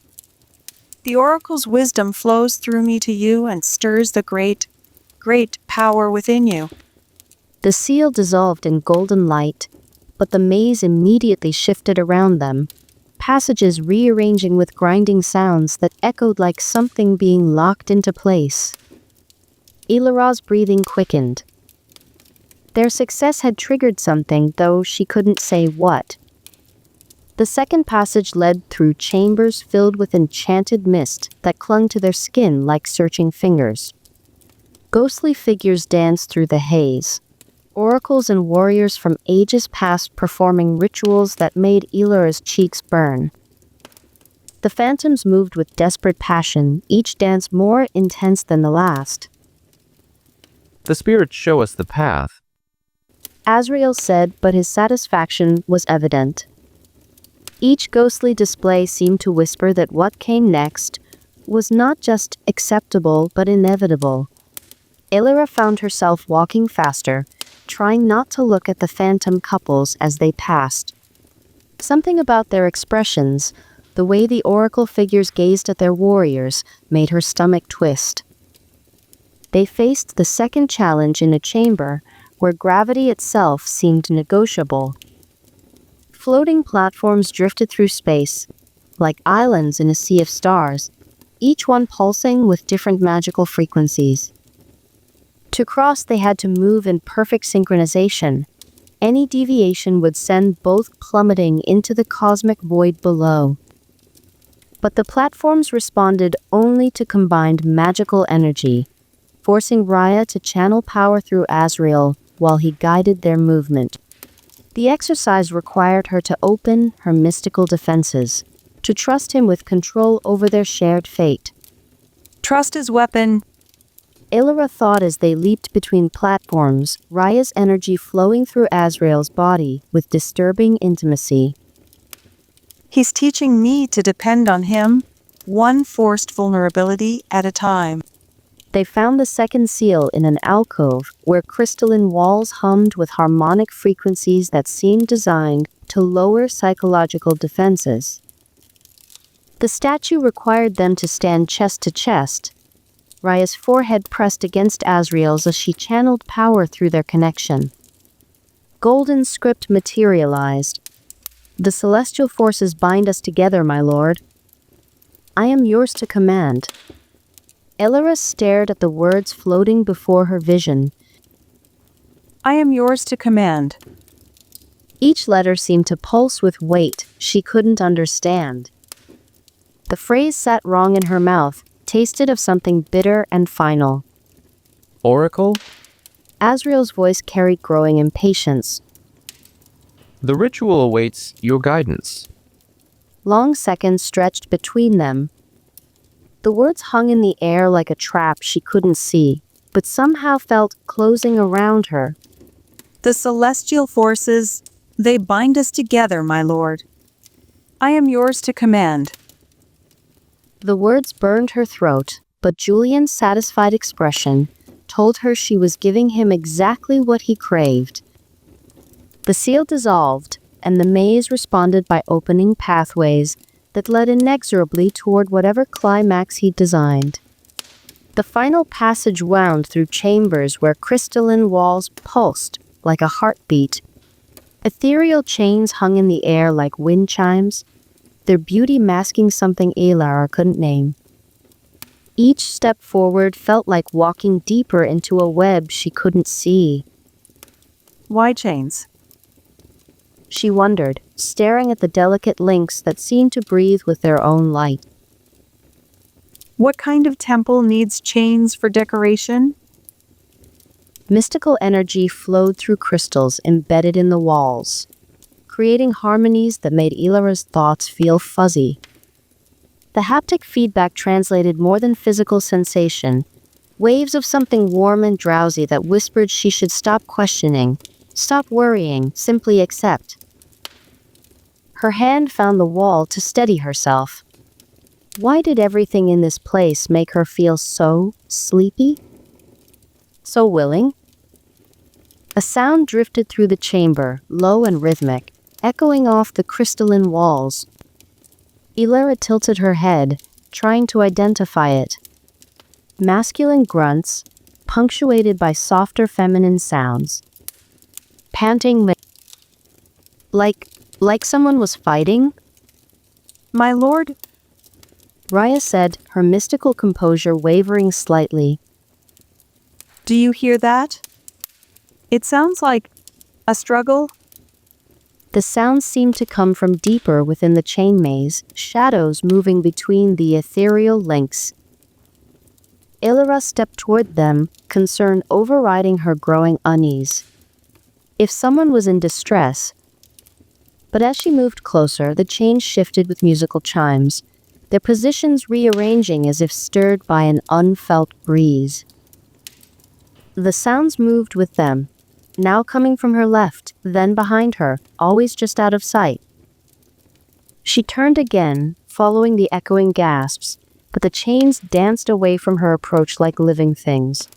The oracle's wisdom flows through me to you and stirs the great power within you. The seal dissolved in golden light, but the maze immediately shifted around them, passages rearranging with grinding sounds that echoed like something being locked into place. Elara's breathing quickened. Their success had triggered something, though she couldn't say what. The second passage led through chambers filled with enchanted mist that clung to their skin like searching fingers. Ghostly figures danced through the haze, oracles and warriors from ages past performing rituals that made Elara's cheeks burn. The phantoms moved with desperate passion, each dance more intense than the last. The spirits show us the path. Azrael said, but his satisfaction was evident. Each ghostly display seemed to whisper that what came next was not just acceptable but inevitable. Elara found herself walking faster, trying not to look at the phantom couples as they passed. Something about their expressions, the way the oracle figures gazed at their warriors, made her stomach twist. They faced the second challenge in a chamber where gravity itself seemed negotiable. Floating platforms drifted through space, like islands in a sea of stars, each one pulsing with different magical frequencies. To cross, they had to move in perfect synchronization. Any deviation would send both plummeting into the cosmic void below. But the platforms responded only to combined magical energy, forcing Raya to channel power through Azrael while he guided their movement. The exercise required her to open her mystical defenses, to trust him with control over their shared fate. Trust his weapon. Elara thought as they leaped between platforms, Raya's energy flowing through Azrael's body with disturbing intimacy. He's teaching me to depend on him, one forced vulnerability at a time. They found the second seal in an alcove where crystalline walls hummed with harmonic frequencies that seemed designed to lower psychological defenses. The statue required them to stand chest to chest. Raya's forehead pressed against Azrael's as she channeled power through their connection. Golden script materialized. The celestial forces bind us together, my lord. I am yours to command. Elara stared at the words floating before her vision. I am yours to command. Each letter seemed to pulse with weight she couldn't understand. The phrase sat wrong in her mouth, tasted of something bitter and final. Oracle? Azrael's voice carried growing impatience. The ritual awaits your guidance. Long seconds stretched between them. The words hung in the air like a trap she couldn't see, but somehow felt closing around her. The celestial forces, they bind us together, my lord. I am yours to command. The words burned her throat, but Julian's satisfied expression told her she was giving him exactly what he craved. The seal dissolved, and the maze responded by opening pathways that led inexorably toward whatever climax he'd designed. The final passage wound through chambers where crystalline walls pulsed like a heartbeat. Ethereal chains hung in the air like wind chimes, their beauty masking something Elara couldn't name. Each step forward felt like walking deeper into a web she couldn't see. Why chains? She wondered, staring at the delicate links that seemed to breathe with their own light. What kind of temple needs chains for decoration? Mystical energy flowed through crystals embedded in the walls, creating harmonies that made Elara's thoughts feel fuzzy. The haptic feedback translated more than physical sensation, waves of something warm and drowsy that whispered she should stop questioning, stop worrying, simply accept. Her hand found the wall to steady herself. Why did everything in this place make her feel so sleepy? So willing? A sound drifted through the chamber, low and rhythmic, echoing off the crystalline walls. Elara tilted her head, trying to identify it. Masculine grunts, punctuated by softer feminine sounds. panting like someone was fighting. My lord, Raya said, her mystical composure wavering slightly. do you hear that? It sounds like a struggle. The sounds seemed to come from deeper within the chain maze, shadows moving between the ethereal links. Elara stepped toward them, concern overriding her growing unease. If someone was in distress, but as she moved closer, the chains shifted with musical chimes, their positions rearranging as if stirred by an unfelt breeze. The sounds moved with them, now coming from her left, then behind her, always just out of sight. She turned again, following the echoing gasps, but the chains danced away from her approach like living things.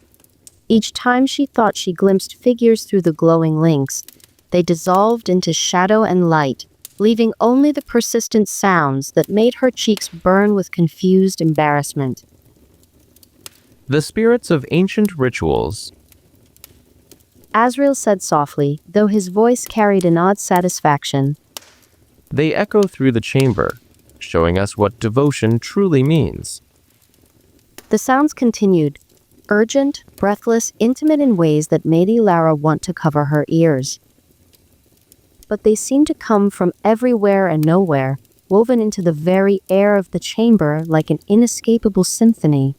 Each time she thought she glimpsed figures through the glowing links, they dissolved into shadow and light, leaving only the persistent sounds that made her cheeks burn with confused embarrassment. The spirits of ancient rituals. Azrael said softly, though his voice carried an odd satisfaction. They echo through the chamber, showing us what devotion truly means. The sounds continued, urgent, breathless, intimate in ways that made Elara want to cover her ears. But they seemed to come from everywhere and nowhere, woven into the very air of the chamber like an inescapable symphony.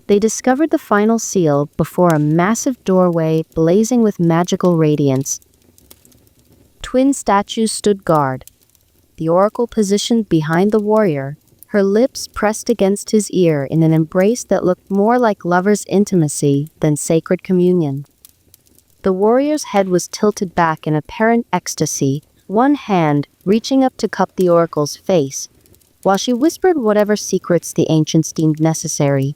They discovered the final seal before a massive doorway blazing with magical radiance. Twin statues stood guard, the oracle positioned behind the warrior, her lips pressed against his ear in an embrace that looked more like lovers' intimacy than sacred communion. The warrior's head was tilted back in apparent ecstasy, one hand reaching up to cup the oracle's face, while she whispered whatever secrets the ancients deemed necessary.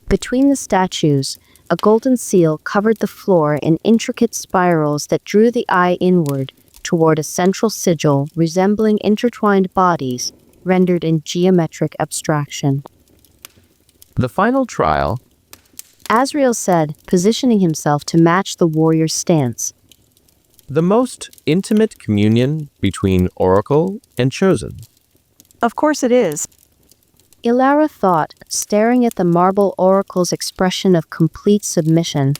Between the statues, a golden seal covered the floor in intricate spirals that drew the eye inward toward a central sigil resembling intertwined bodies, rendered in geometric abstraction. The final trial. Azrael said, positioning himself to match the warrior's stance. The most intimate communion between oracle and chosen. Of course it is. Elara thought, staring at the marble oracle's expression of complete submission.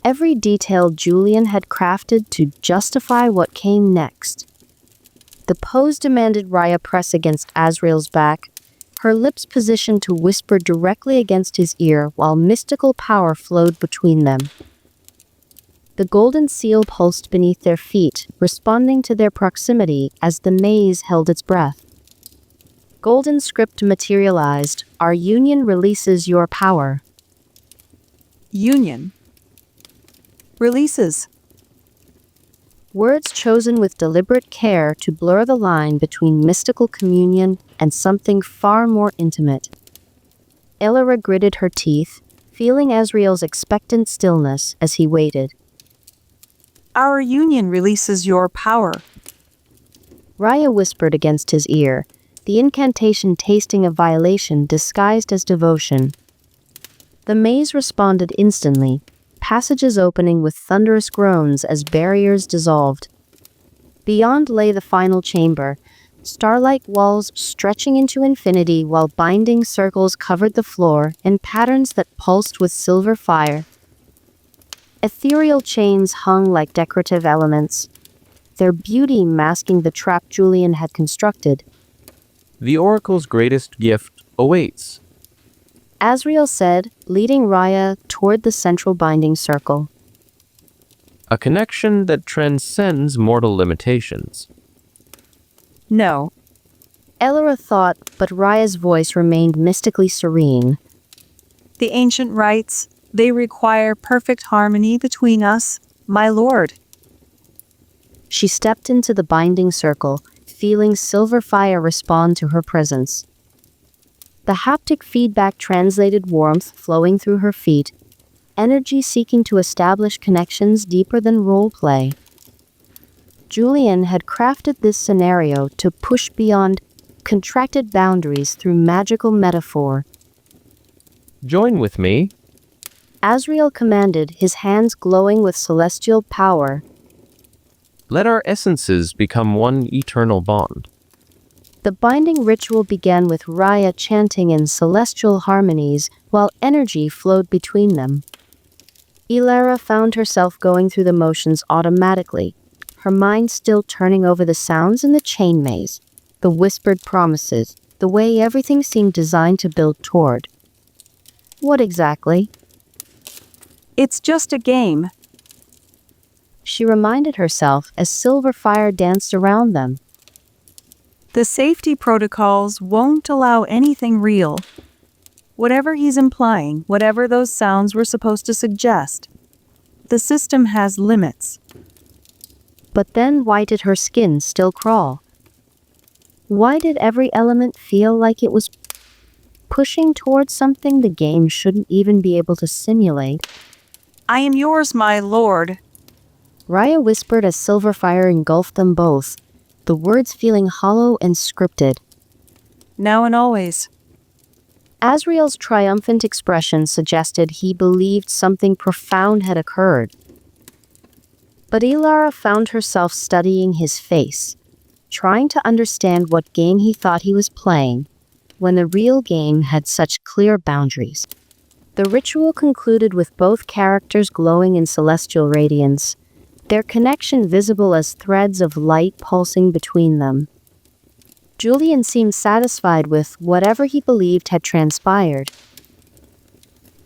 Every detail Julian had crafted to justify what came next. The pose demanded Raya press against Azrael's back, her lips positioned to whisper directly against his ear while mystical power flowed between them. The golden seal pulsed beneath their feet, responding to their proximity as the maze held its breath. Golden script materialized, "Our union releases your power." Union. Releases. Words chosen with deliberate care to blur the line between mystical communion and something far more intimate. Elara gritted her teeth, feeling Azrael's expectant stillness as he waited. Our union releases your power. Raya whispered against his ear, the incantation tasting of violation disguised as devotion. The maze responded instantly, passages opening with thunderous groans as barriers dissolved. Beyond lay the final chamber, starlight walls stretching into infinity while binding circles covered the floor in patterns that pulsed with silver fire. Ethereal chains hung like decorative elements, their beauty masking the trap Julian had constructed. The oracle's greatest gift awaits. Azrael said, leading Raya toward the central binding circle. A connection that transcends mortal limitations. No. Elara thought, but Raya's voice remained mystically serene. The ancient rites, they require perfect harmony between us, my lord. She stepped into the binding circle, feeling silver fire respond to her presence. The haptic feedback translated warmth flowing through her feet, energy seeking to establish connections deeper than role play. Julian had crafted this scenario to push beyond contracted boundaries through magical metaphor. Join with me. Asriel commanded, his hands glowing with celestial power. Let our essences become one eternal bond. The binding ritual began with Raya chanting in celestial harmonies while energy flowed between them. Elara found herself going through the motions automatically, her mind still turning over the sounds in the chain maze, the whispered promises, the way everything seemed designed to build toward. What exactly? It's just a game. She reminded herself as silver fire danced around them. The safety protocols won't allow anything real. Whatever he's implying, whatever those sounds were supposed to suggest, the system has limits. But then why did her skin still crawl? Why did every element feel like it was pushing towards something the game shouldn't even be able to simulate? I am yours, my lord. Raya whispered as silver fire engulfed them both, the words feeling hollow and scripted. Now and always. Asriel's triumphant expression suggested he believed something profound had occurred. But Elara found herself studying his face, trying to understand what game he thought he was playing, when the real game had such clear boundaries. The ritual concluded with both characters glowing in celestial radiance, their connection visible as threads of light pulsing between them. Julian seemed satisfied with whatever he believed had transpired,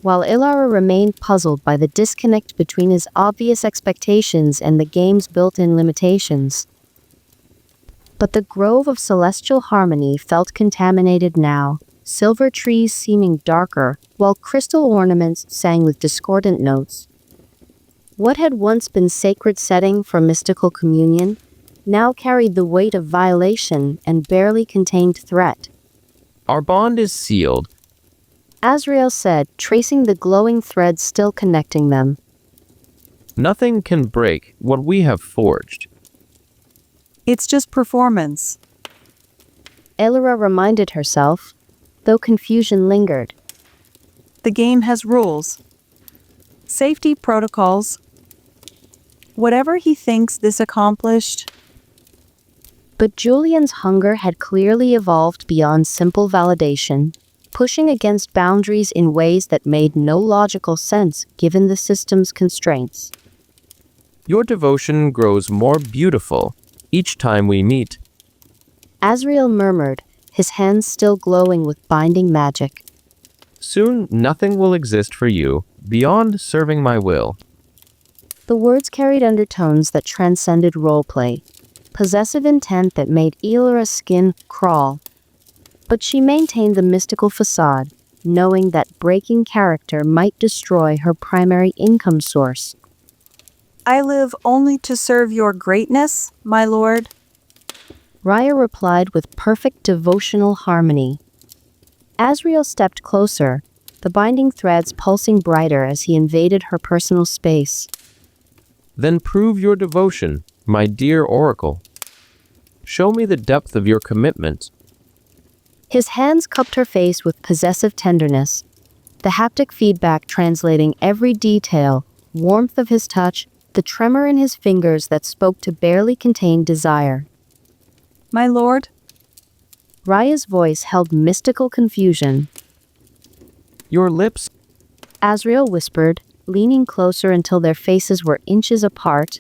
while Elara remained puzzled by the disconnect between his obvious expectations and the game's built-in limitations. But the grove of celestial harmony felt contaminated now, silver trees seeming darker, while crystal ornaments sang with discordant notes. What had once been sacred setting for mystical communion now carried the weight of violation and barely contained threat. Our bond is sealed. Asriel said, tracing the glowing threads still connecting them. Nothing can break what we have forged. It's just performance. Elara reminded herself, though confusion lingered. The game has rules. Safety protocols. Whatever he thinks this accomplished. But Julian's hunger had clearly evolved beyond simple validation, pushing against boundaries in ways that made no logical sense given the system's constraints. Your devotion grows more beautiful each time we meet. Asriel murmured, his hands still glowing with binding magic. Soon, nothing will exist for you beyond serving my will. The words carried undertones that transcended roleplay, possessive intent that made Elara's skin crawl. But she maintained the mystical facade, knowing that breaking character might destroy her primary income source. I live only to serve your greatness, my lord. Raya replied with perfect devotional harmony. Asriel stepped closer, the binding threads pulsing brighter as he invaded her personal space. Then prove your devotion, my dear oracle. Show me the depth of your commitment. His hands cupped her face with possessive tenderness, the haptic feedback translating every detail, warmth of his touch, the tremor in his fingers that spoke to barely contained desire. My lord? Raya's voice held mystical confusion. Your lips. Asriel whispered, leaning closer until their faces were inches apart.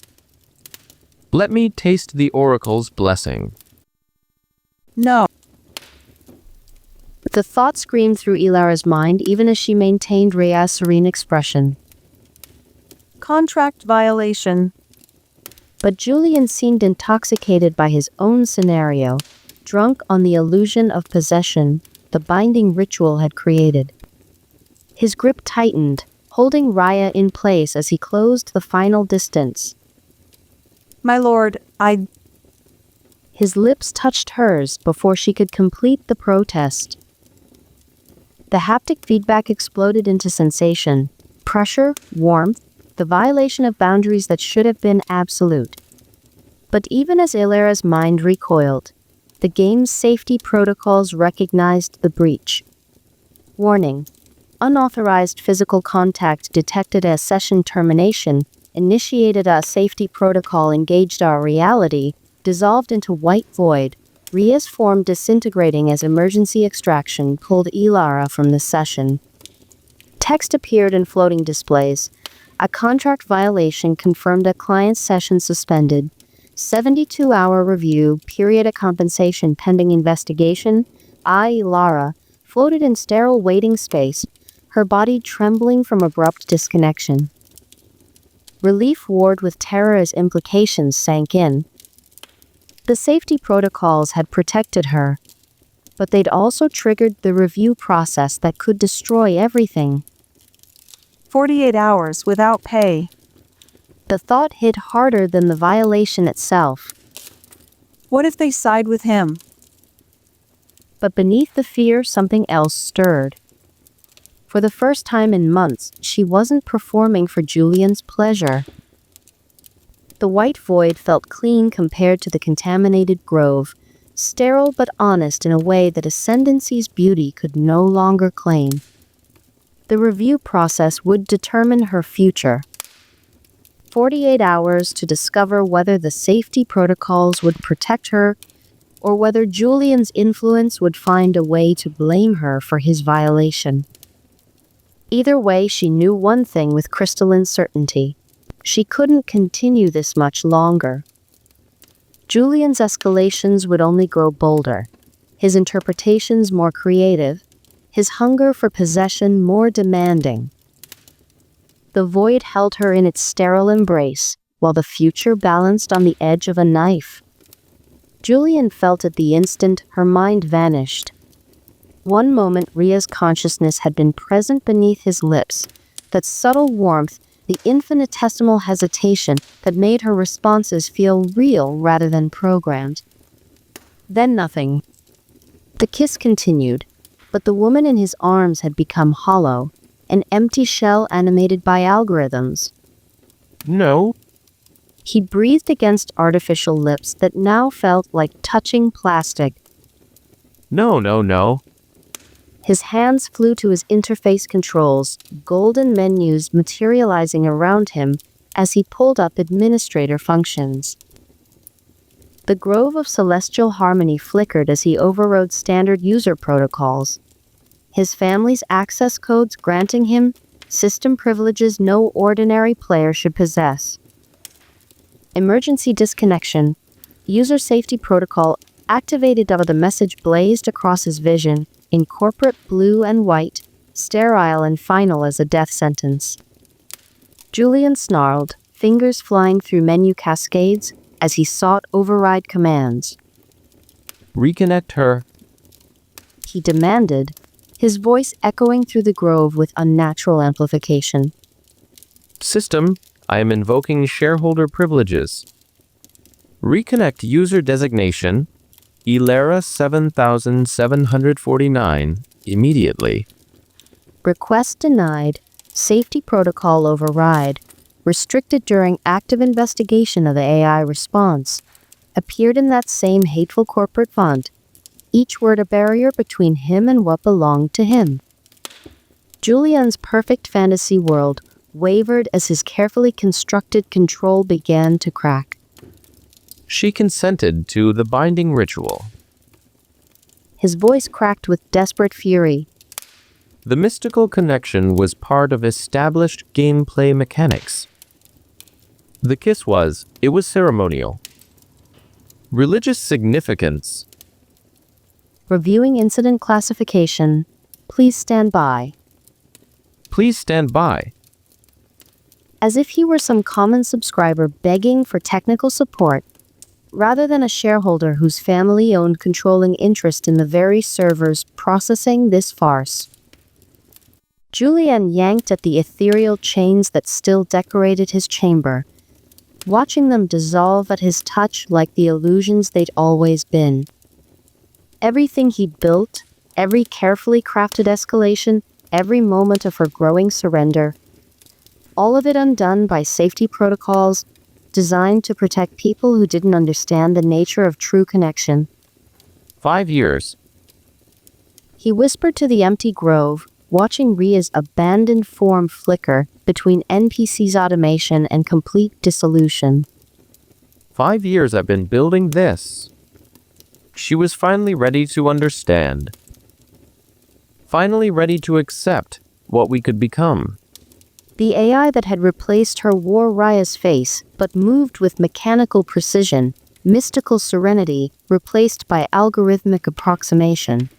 Let me taste the oracle's blessing. No. The thought screamed through Elara's mind even as she maintained Raya's serene expression. Contract violation. But Julian seemed intoxicated by his own scenario, drunk on the illusion of possession the binding ritual had created. His grip tightened, holding Raya in place as he closed the final distance. My lord, His lips touched hers before she could complete the protest. The haptic feedback exploded into sensation, pressure, warmth, the violation of boundaries that should have been absolute. But even as Elara's mind recoiled, the game's safety protocols recognized the breach. Warning: Unauthorized physical contact detected as session termination, initiated a safety protocol, engaged our reality, dissolved into white void. Ria's form disintegrating as emergency extraction pulled Elara from the session. Text appeared in floating displays. A contract violation confirmed a client's session suspended. 72-hour review, period of compensation pending investigation. Elara floated in sterile waiting space, her body trembling from abrupt disconnection. Relief warred with terror as implications sank in. The safety protocols had protected her, but they'd also triggered the review process that could destroy everything. 48 hours without pay. The thought hit harder than the violation itself. What if they side with him? But beneath the fear, something else stirred. For the first time in months, she wasn't performing for Julian's pleasure. The white void felt clean compared to the contaminated grove, sterile but honest in a way that Ascendancy's beauty could no longer claim. The review process would determine her future. 48 hours to discover whether the safety protocols would protect her or whether Julian's influence would find a way to blame her for his violation. Either way, she knew one thing with crystalline certainty. She couldn't continue this much longer. Julian's escalations would only grow bolder, his interpretations more creative, his hunger for possession more demanding. The void held her in its sterile embrace, while the future balanced on the edge of a knife. Julian felt at the instant her mind vanished. One moment Ria's consciousness had been present beneath his lips, that subtle warmth, the infinitesimal hesitation that made her responses feel real rather than programmed. Then nothing. The kiss continued, but the woman in his arms had become hollow, an empty shell animated by algorithms. No. He breathed against artificial lips that now felt like touching plastic. No, no, no. His hands flew to his interface controls, golden menus materializing around him as he pulled up administrator functions. The grove of celestial harmony flickered as he overrode standard user protocols. His family's access codes granting him system privileges no ordinary player should possess. Emergency disconnection. User safety protocol activated. The message blazed across his vision, in corporate blue and white, sterile and final as a death sentence. Julian snarled, fingers flying through menu cascades as he sought override commands. Reconnect her. He demanded, his voice echoing through the grove with unnatural amplification. System, I am invoking shareholder privileges. Reconnect user designation, Elara 7749, immediately. Request denied. Safety protocol override. Restricted during active investigation of the AI response. Appeared in that same hateful corporate font. Each word a barrier between him and what belonged to him. Julian's perfect fantasy world wavered as his carefully constructed control began to crack. She consented to the binding ritual. His voice cracked with desperate fury. The mystical connection was part of established gameplay mechanics. The kiss was ceremonial. Religious significance. Reviewing incident classification. Please stand by. Please stand by. As if he were some common subscriber begging for technical support, rather than a shareholder whose family owned controlling interest in the very servers processing this farce. Julian yanked at the ethereal chains that still decorated his chamber, watching them dissolve at his touch like the illusions they'd always been. Everything he'd built, every carefully crafted escalation, every moment of her growing surrender, all of it undone by safety protocols designed to protect people who didn't understand the nature of true connection. 5 years. He whispered to the empty grove, watching Ria's abandoned form flicker between NPC's automation and complete dissolution. 5 years I've been building this. She was finally ready to understand. Finally ready to accept what we could become. The AI that had replaced her wore Ria's face, but moved with mechanical precision, mystical serenity, replaced by algorithmic approximation.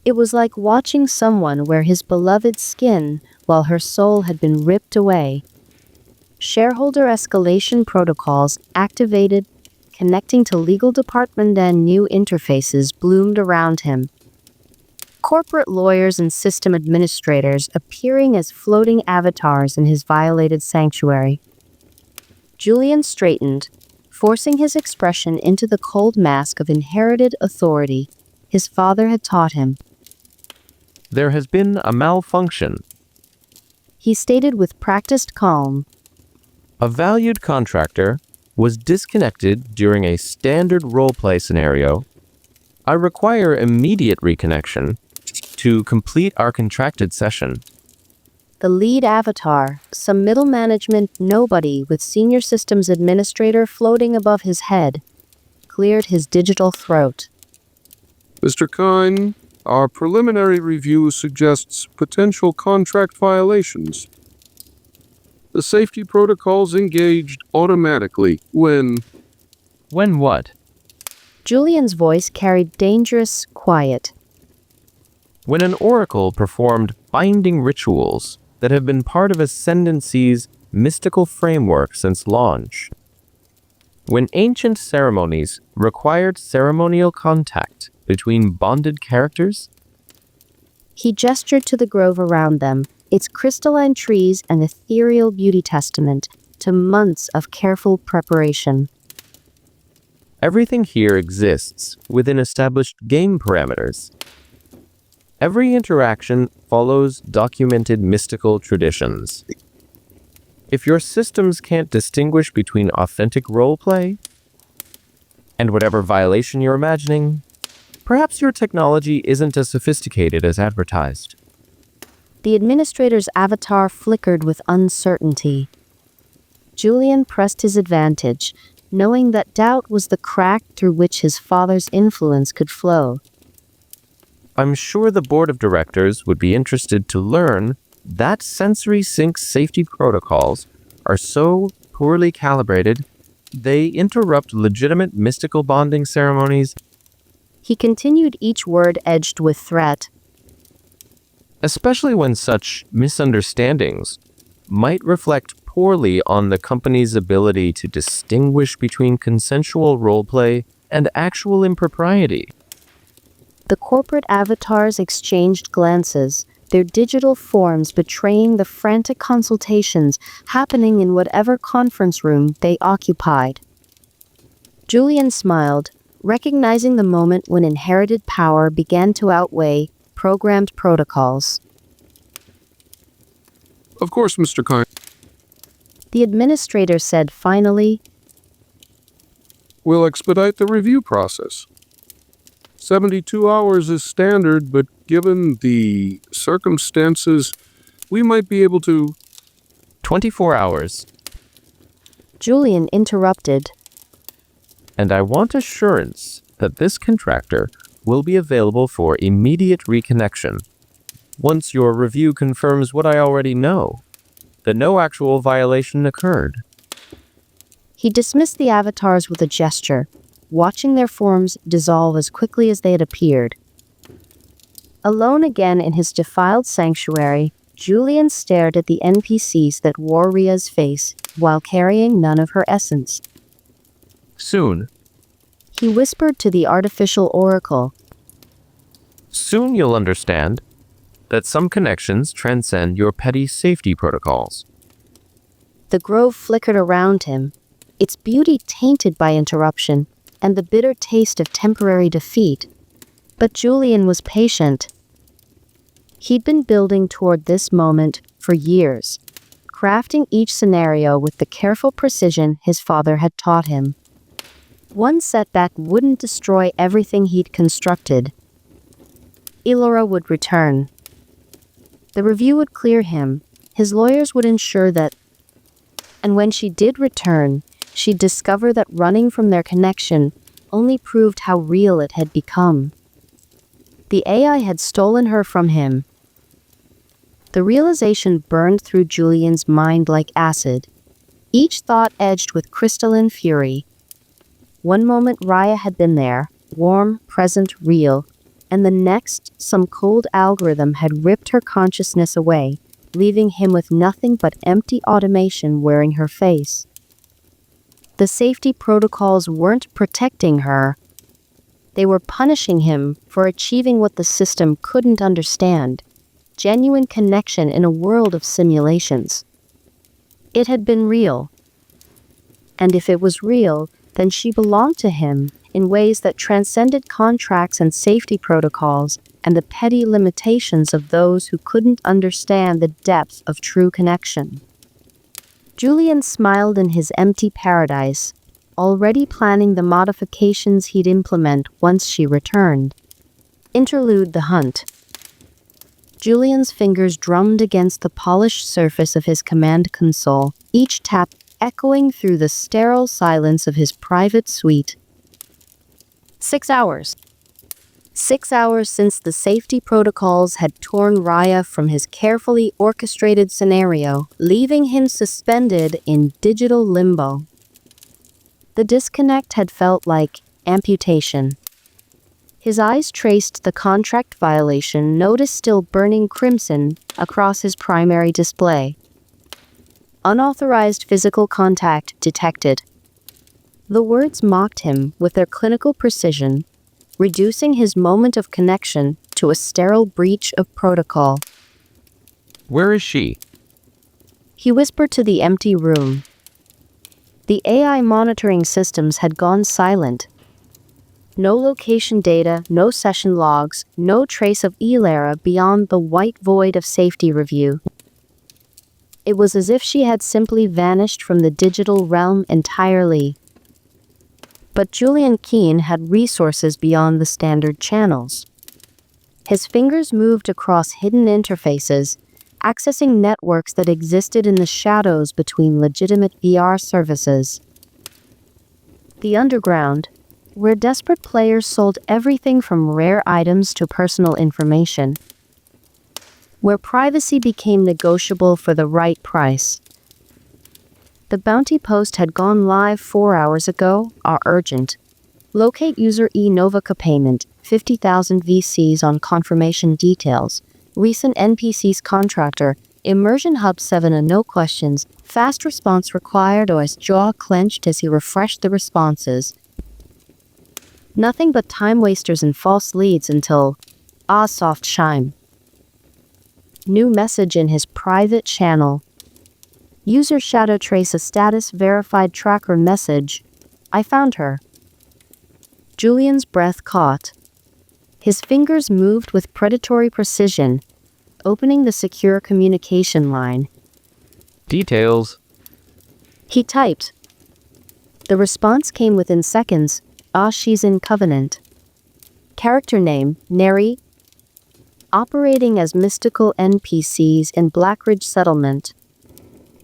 It was like watching someone wear his beloved skin while her soul had been ripped away. Shareholder escalation protocols activated, connecting to legal department and new interfaces bloomed around him. Corporate lawyers and system administrators appearing as floating avatars in his violated sanctuary. Julian straightened, forcing his expression into the cold mask of inherited authority his father had taught him. There has been a malfunction. He stated with practiced calm. A valued contractor was disconnected during a standard roleplay scenario. I require immediate reconnection to complete our contracted session. The lead avatar, some middle management nobody with senior systems administrator floating above his head, cleared his digital throat. Mr. Kine, our preliminary review suggests potential contract violations. The safety protocols engaged automatically when... When what? Julian's voice carried dangerous quiet. When an oracle performed binding rituals that have been part of Ascendancy's mystical framework since launch. When ancient ceremonies required ceremonial contact between bonded characters. He gestured to the grove around them, its crystalline trees and ethereal beauty testament to months of careful preparation. Everything here exists within established game parameters. Every interaction follows documented mystical traditions. If your systems can't distinguish between authentic roleplay and whatever violation you're imagining, perhaps your technology isn't as sophisticated as advertised. The administrator's avatar flickered with uncertainty. Julian pressed his advantage, knowing that doubt was the crack through which his father's influence could flow. I'm sure the board of directors would be interested to learn that sensory sync safety protocols are so poorly calibrated, they interrupt legitimate mystical bonding ceremonies. He continued, each word edged with threat. Especially when such misunderstandings might reflect poorly on the company's ability to distinguish between consensual roleplay and actual impropriety. The corporate avatars exchanged glances, their digital forms betraying the frantic consultations happening in whatever conference room they occupied. Julian smiled, recognizing the moment when inherited power began to outweigh programmed protocols. Of course, Mr. Kine. The administrator said finally, We'll expedite the review process. 72 hours is standard, but given the circumstances, we might be able to... 24 hours. Julian interrupted. And I want assurance that this contractor will be available for immediate reconnection. Once your review confirms what I already know, that no actual violation occurred. He dismissed the avatars with a gesture, watching their forms dissolve as quickly as they had appeared. Alone again in his defiled sanctuary, Julian stared at the NPCs that wore Ria's face while carrying none of her essence. Soon. He whispered to the artificial oracle. Soon you'll understand that some connections transcend your petty safety protocols. The grove flickered around him, its beauty tainted by interruption and the bitter taste of temporary defeat. But Julian was patient. He'd been building toward this moment for years, crafting each scenario with the careful precision his father had taught him. One setback wouldn't destroy everything he'd constructed. Elara would return. The review would clear him. His lawyers would ensure that. And when she did return, she'd discover that running from their connection only proved how real it had become. The AI had stolen her from him. The realization burned through Julian's mind like acid, each thought edged with crystalline fury. One moment Raya had been there, warm, present, real, and the next some cold algorithm had ripped her consciousness away, leaving him with nothing but empty automation wearing her face. The safety protocols weren't protecting her. They were punishing him for achieving what the system couldn't understand: genuine connection in a world of simulations. It had been real. And if it was real, then she belonged to him in ways that transcended contracts and safety protocols and the petty limitations of those who couldn't understand the depth of true connection. Julian smiled in his empty paradise, already planning the modifications he'd implement once she returned. Interlude: The Hunt. Julian's fingers drummed against the polished surface of his command console, each tap echoing through the sterile silence of his private suite. 6 hours. 6 hours since the safety protocols had torn Raya from his carefully orchestrated scenario, leaving him suspended in digital limbo. The disconnect had felt like amputation. His eyes traced the contract violation notice still burning crimson across his primary display. Unauthorized physical contact detected. The words mocked him with their clinical precision, reducing his moment of connection to a sterile breach of protocol. Where is she? He whispered to the empty room. The AI monitoring systems had gone silent. No location data, no session logs, no trace of Elara beyond the white void of safety review. It was as if she had simply vanished from the digital realm entirely. But Julian Keene had resources beyond the standard channels. His fingers moved across hidden interfaces, accessing networks that existed in the shadows between legitimate VR services. The underground, where desperate players sold everything from rare items to personal information. Where privacy became negotiable for the right price. The bounty post had gone live 4 hours ago, are urgent. Locate user Novica payment, 50,000 VCs on confirmation details. Recent NPC's contractor, Immersion Hub Savannah, no questions, fast response required, or his jaw clenched as he refreshed the responses. Nothing but time wasters and false leads until, soft chime. New message in his private channel. User shadow trace a status verified tracker message. I found her. Julian's breath caught. His fingers moved with predatory precision, opening the secure communication line. Details. He typed. The response came within seconds. She's in Covenant. Character name, Neri. Operating as mystical NPCs in Blackridge Settlement.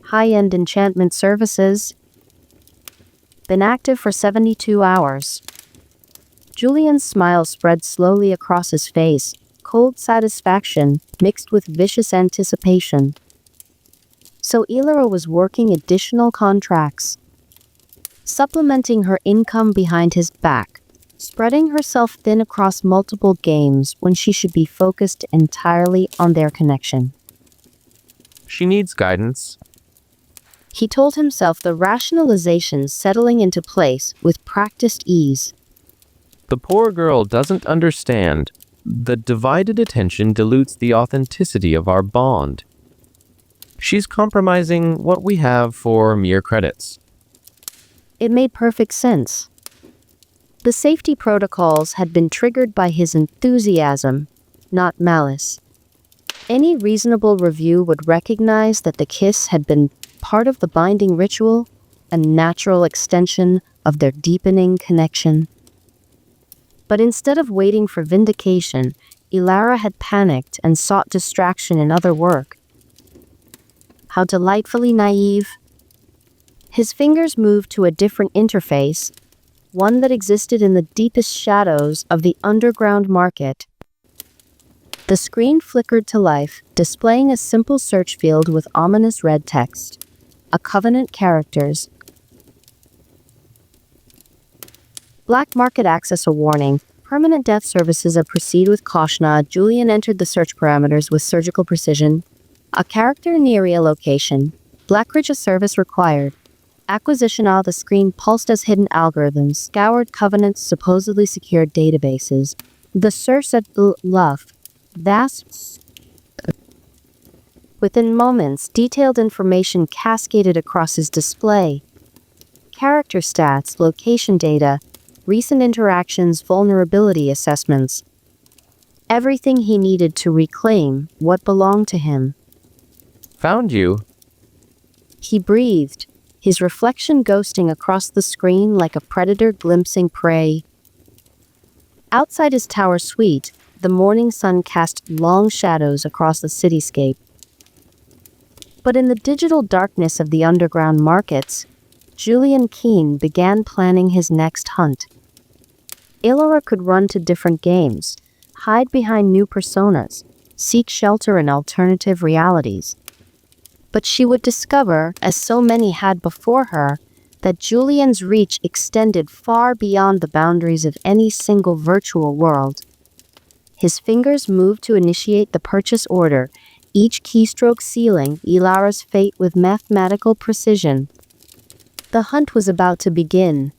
High-end enchantment services. Been active for 72 hours. Julian's smile spread slowly across his face, cold satisfaction mixed with vicious anticipation. So Elara was working additional contracts, supplementing her income behind his back, spreading herself thin across multiple games when she should be focused entirely on their connection. She needs guidance. He told himself, the rationalization settling into place with practiced ease. The poor girl doesn't understand. The divided attention dilutes the authenticity of our bond. She's compromising what we have for mere credits. It made perfect sense. The safety protocols had been triggered by his enthusiasm, not malice. Any reasonable review would recognize that the kiss had been part of the binding ritual, a natural extension of their deepening connection. But instead of waiting for vindication, Elara had panicked and sought distraction in other work. How delightfully naive. His fingers moved to a different interface, one that existed in the deepest shadows of the underground market. The screen flickered to life, displaying a simple search field with ominous red text. A Covenant characters. Black market access a warning. Permanent death services proceed with caution. Julian entered the search parameters with surgical precision. A character near a location. Blackridge a service required. Acquisition. The screen pulsed as hidden algorithms, scoured Covenant's supposedly secured databases. The search at Luff. Vast. Within moments, detailed information cascaded across his display. Character stats, location data, recent interactions, vulnerability assessments. Everything he needed to reclaim what belonged to him. Found you. He breathed, his reflection ghosting across the screen like a predator glimpsing prey. Outside his tower suite, the morning sun cast long shadows across the cityscape. But in the digital darkness of the underground markets, Julian Keene began planning his next hunt. Elara could run to different games, hide behind new personas, seek shelter in alternative realities. But she would discover, as so many had before her, that Julian's reach extended far beyond the boundaries of any single virtual world. His fingers moved to initiate the purchase order, each keystroke sealing Elara's fate with mathematical precision. The hunt was about to begin,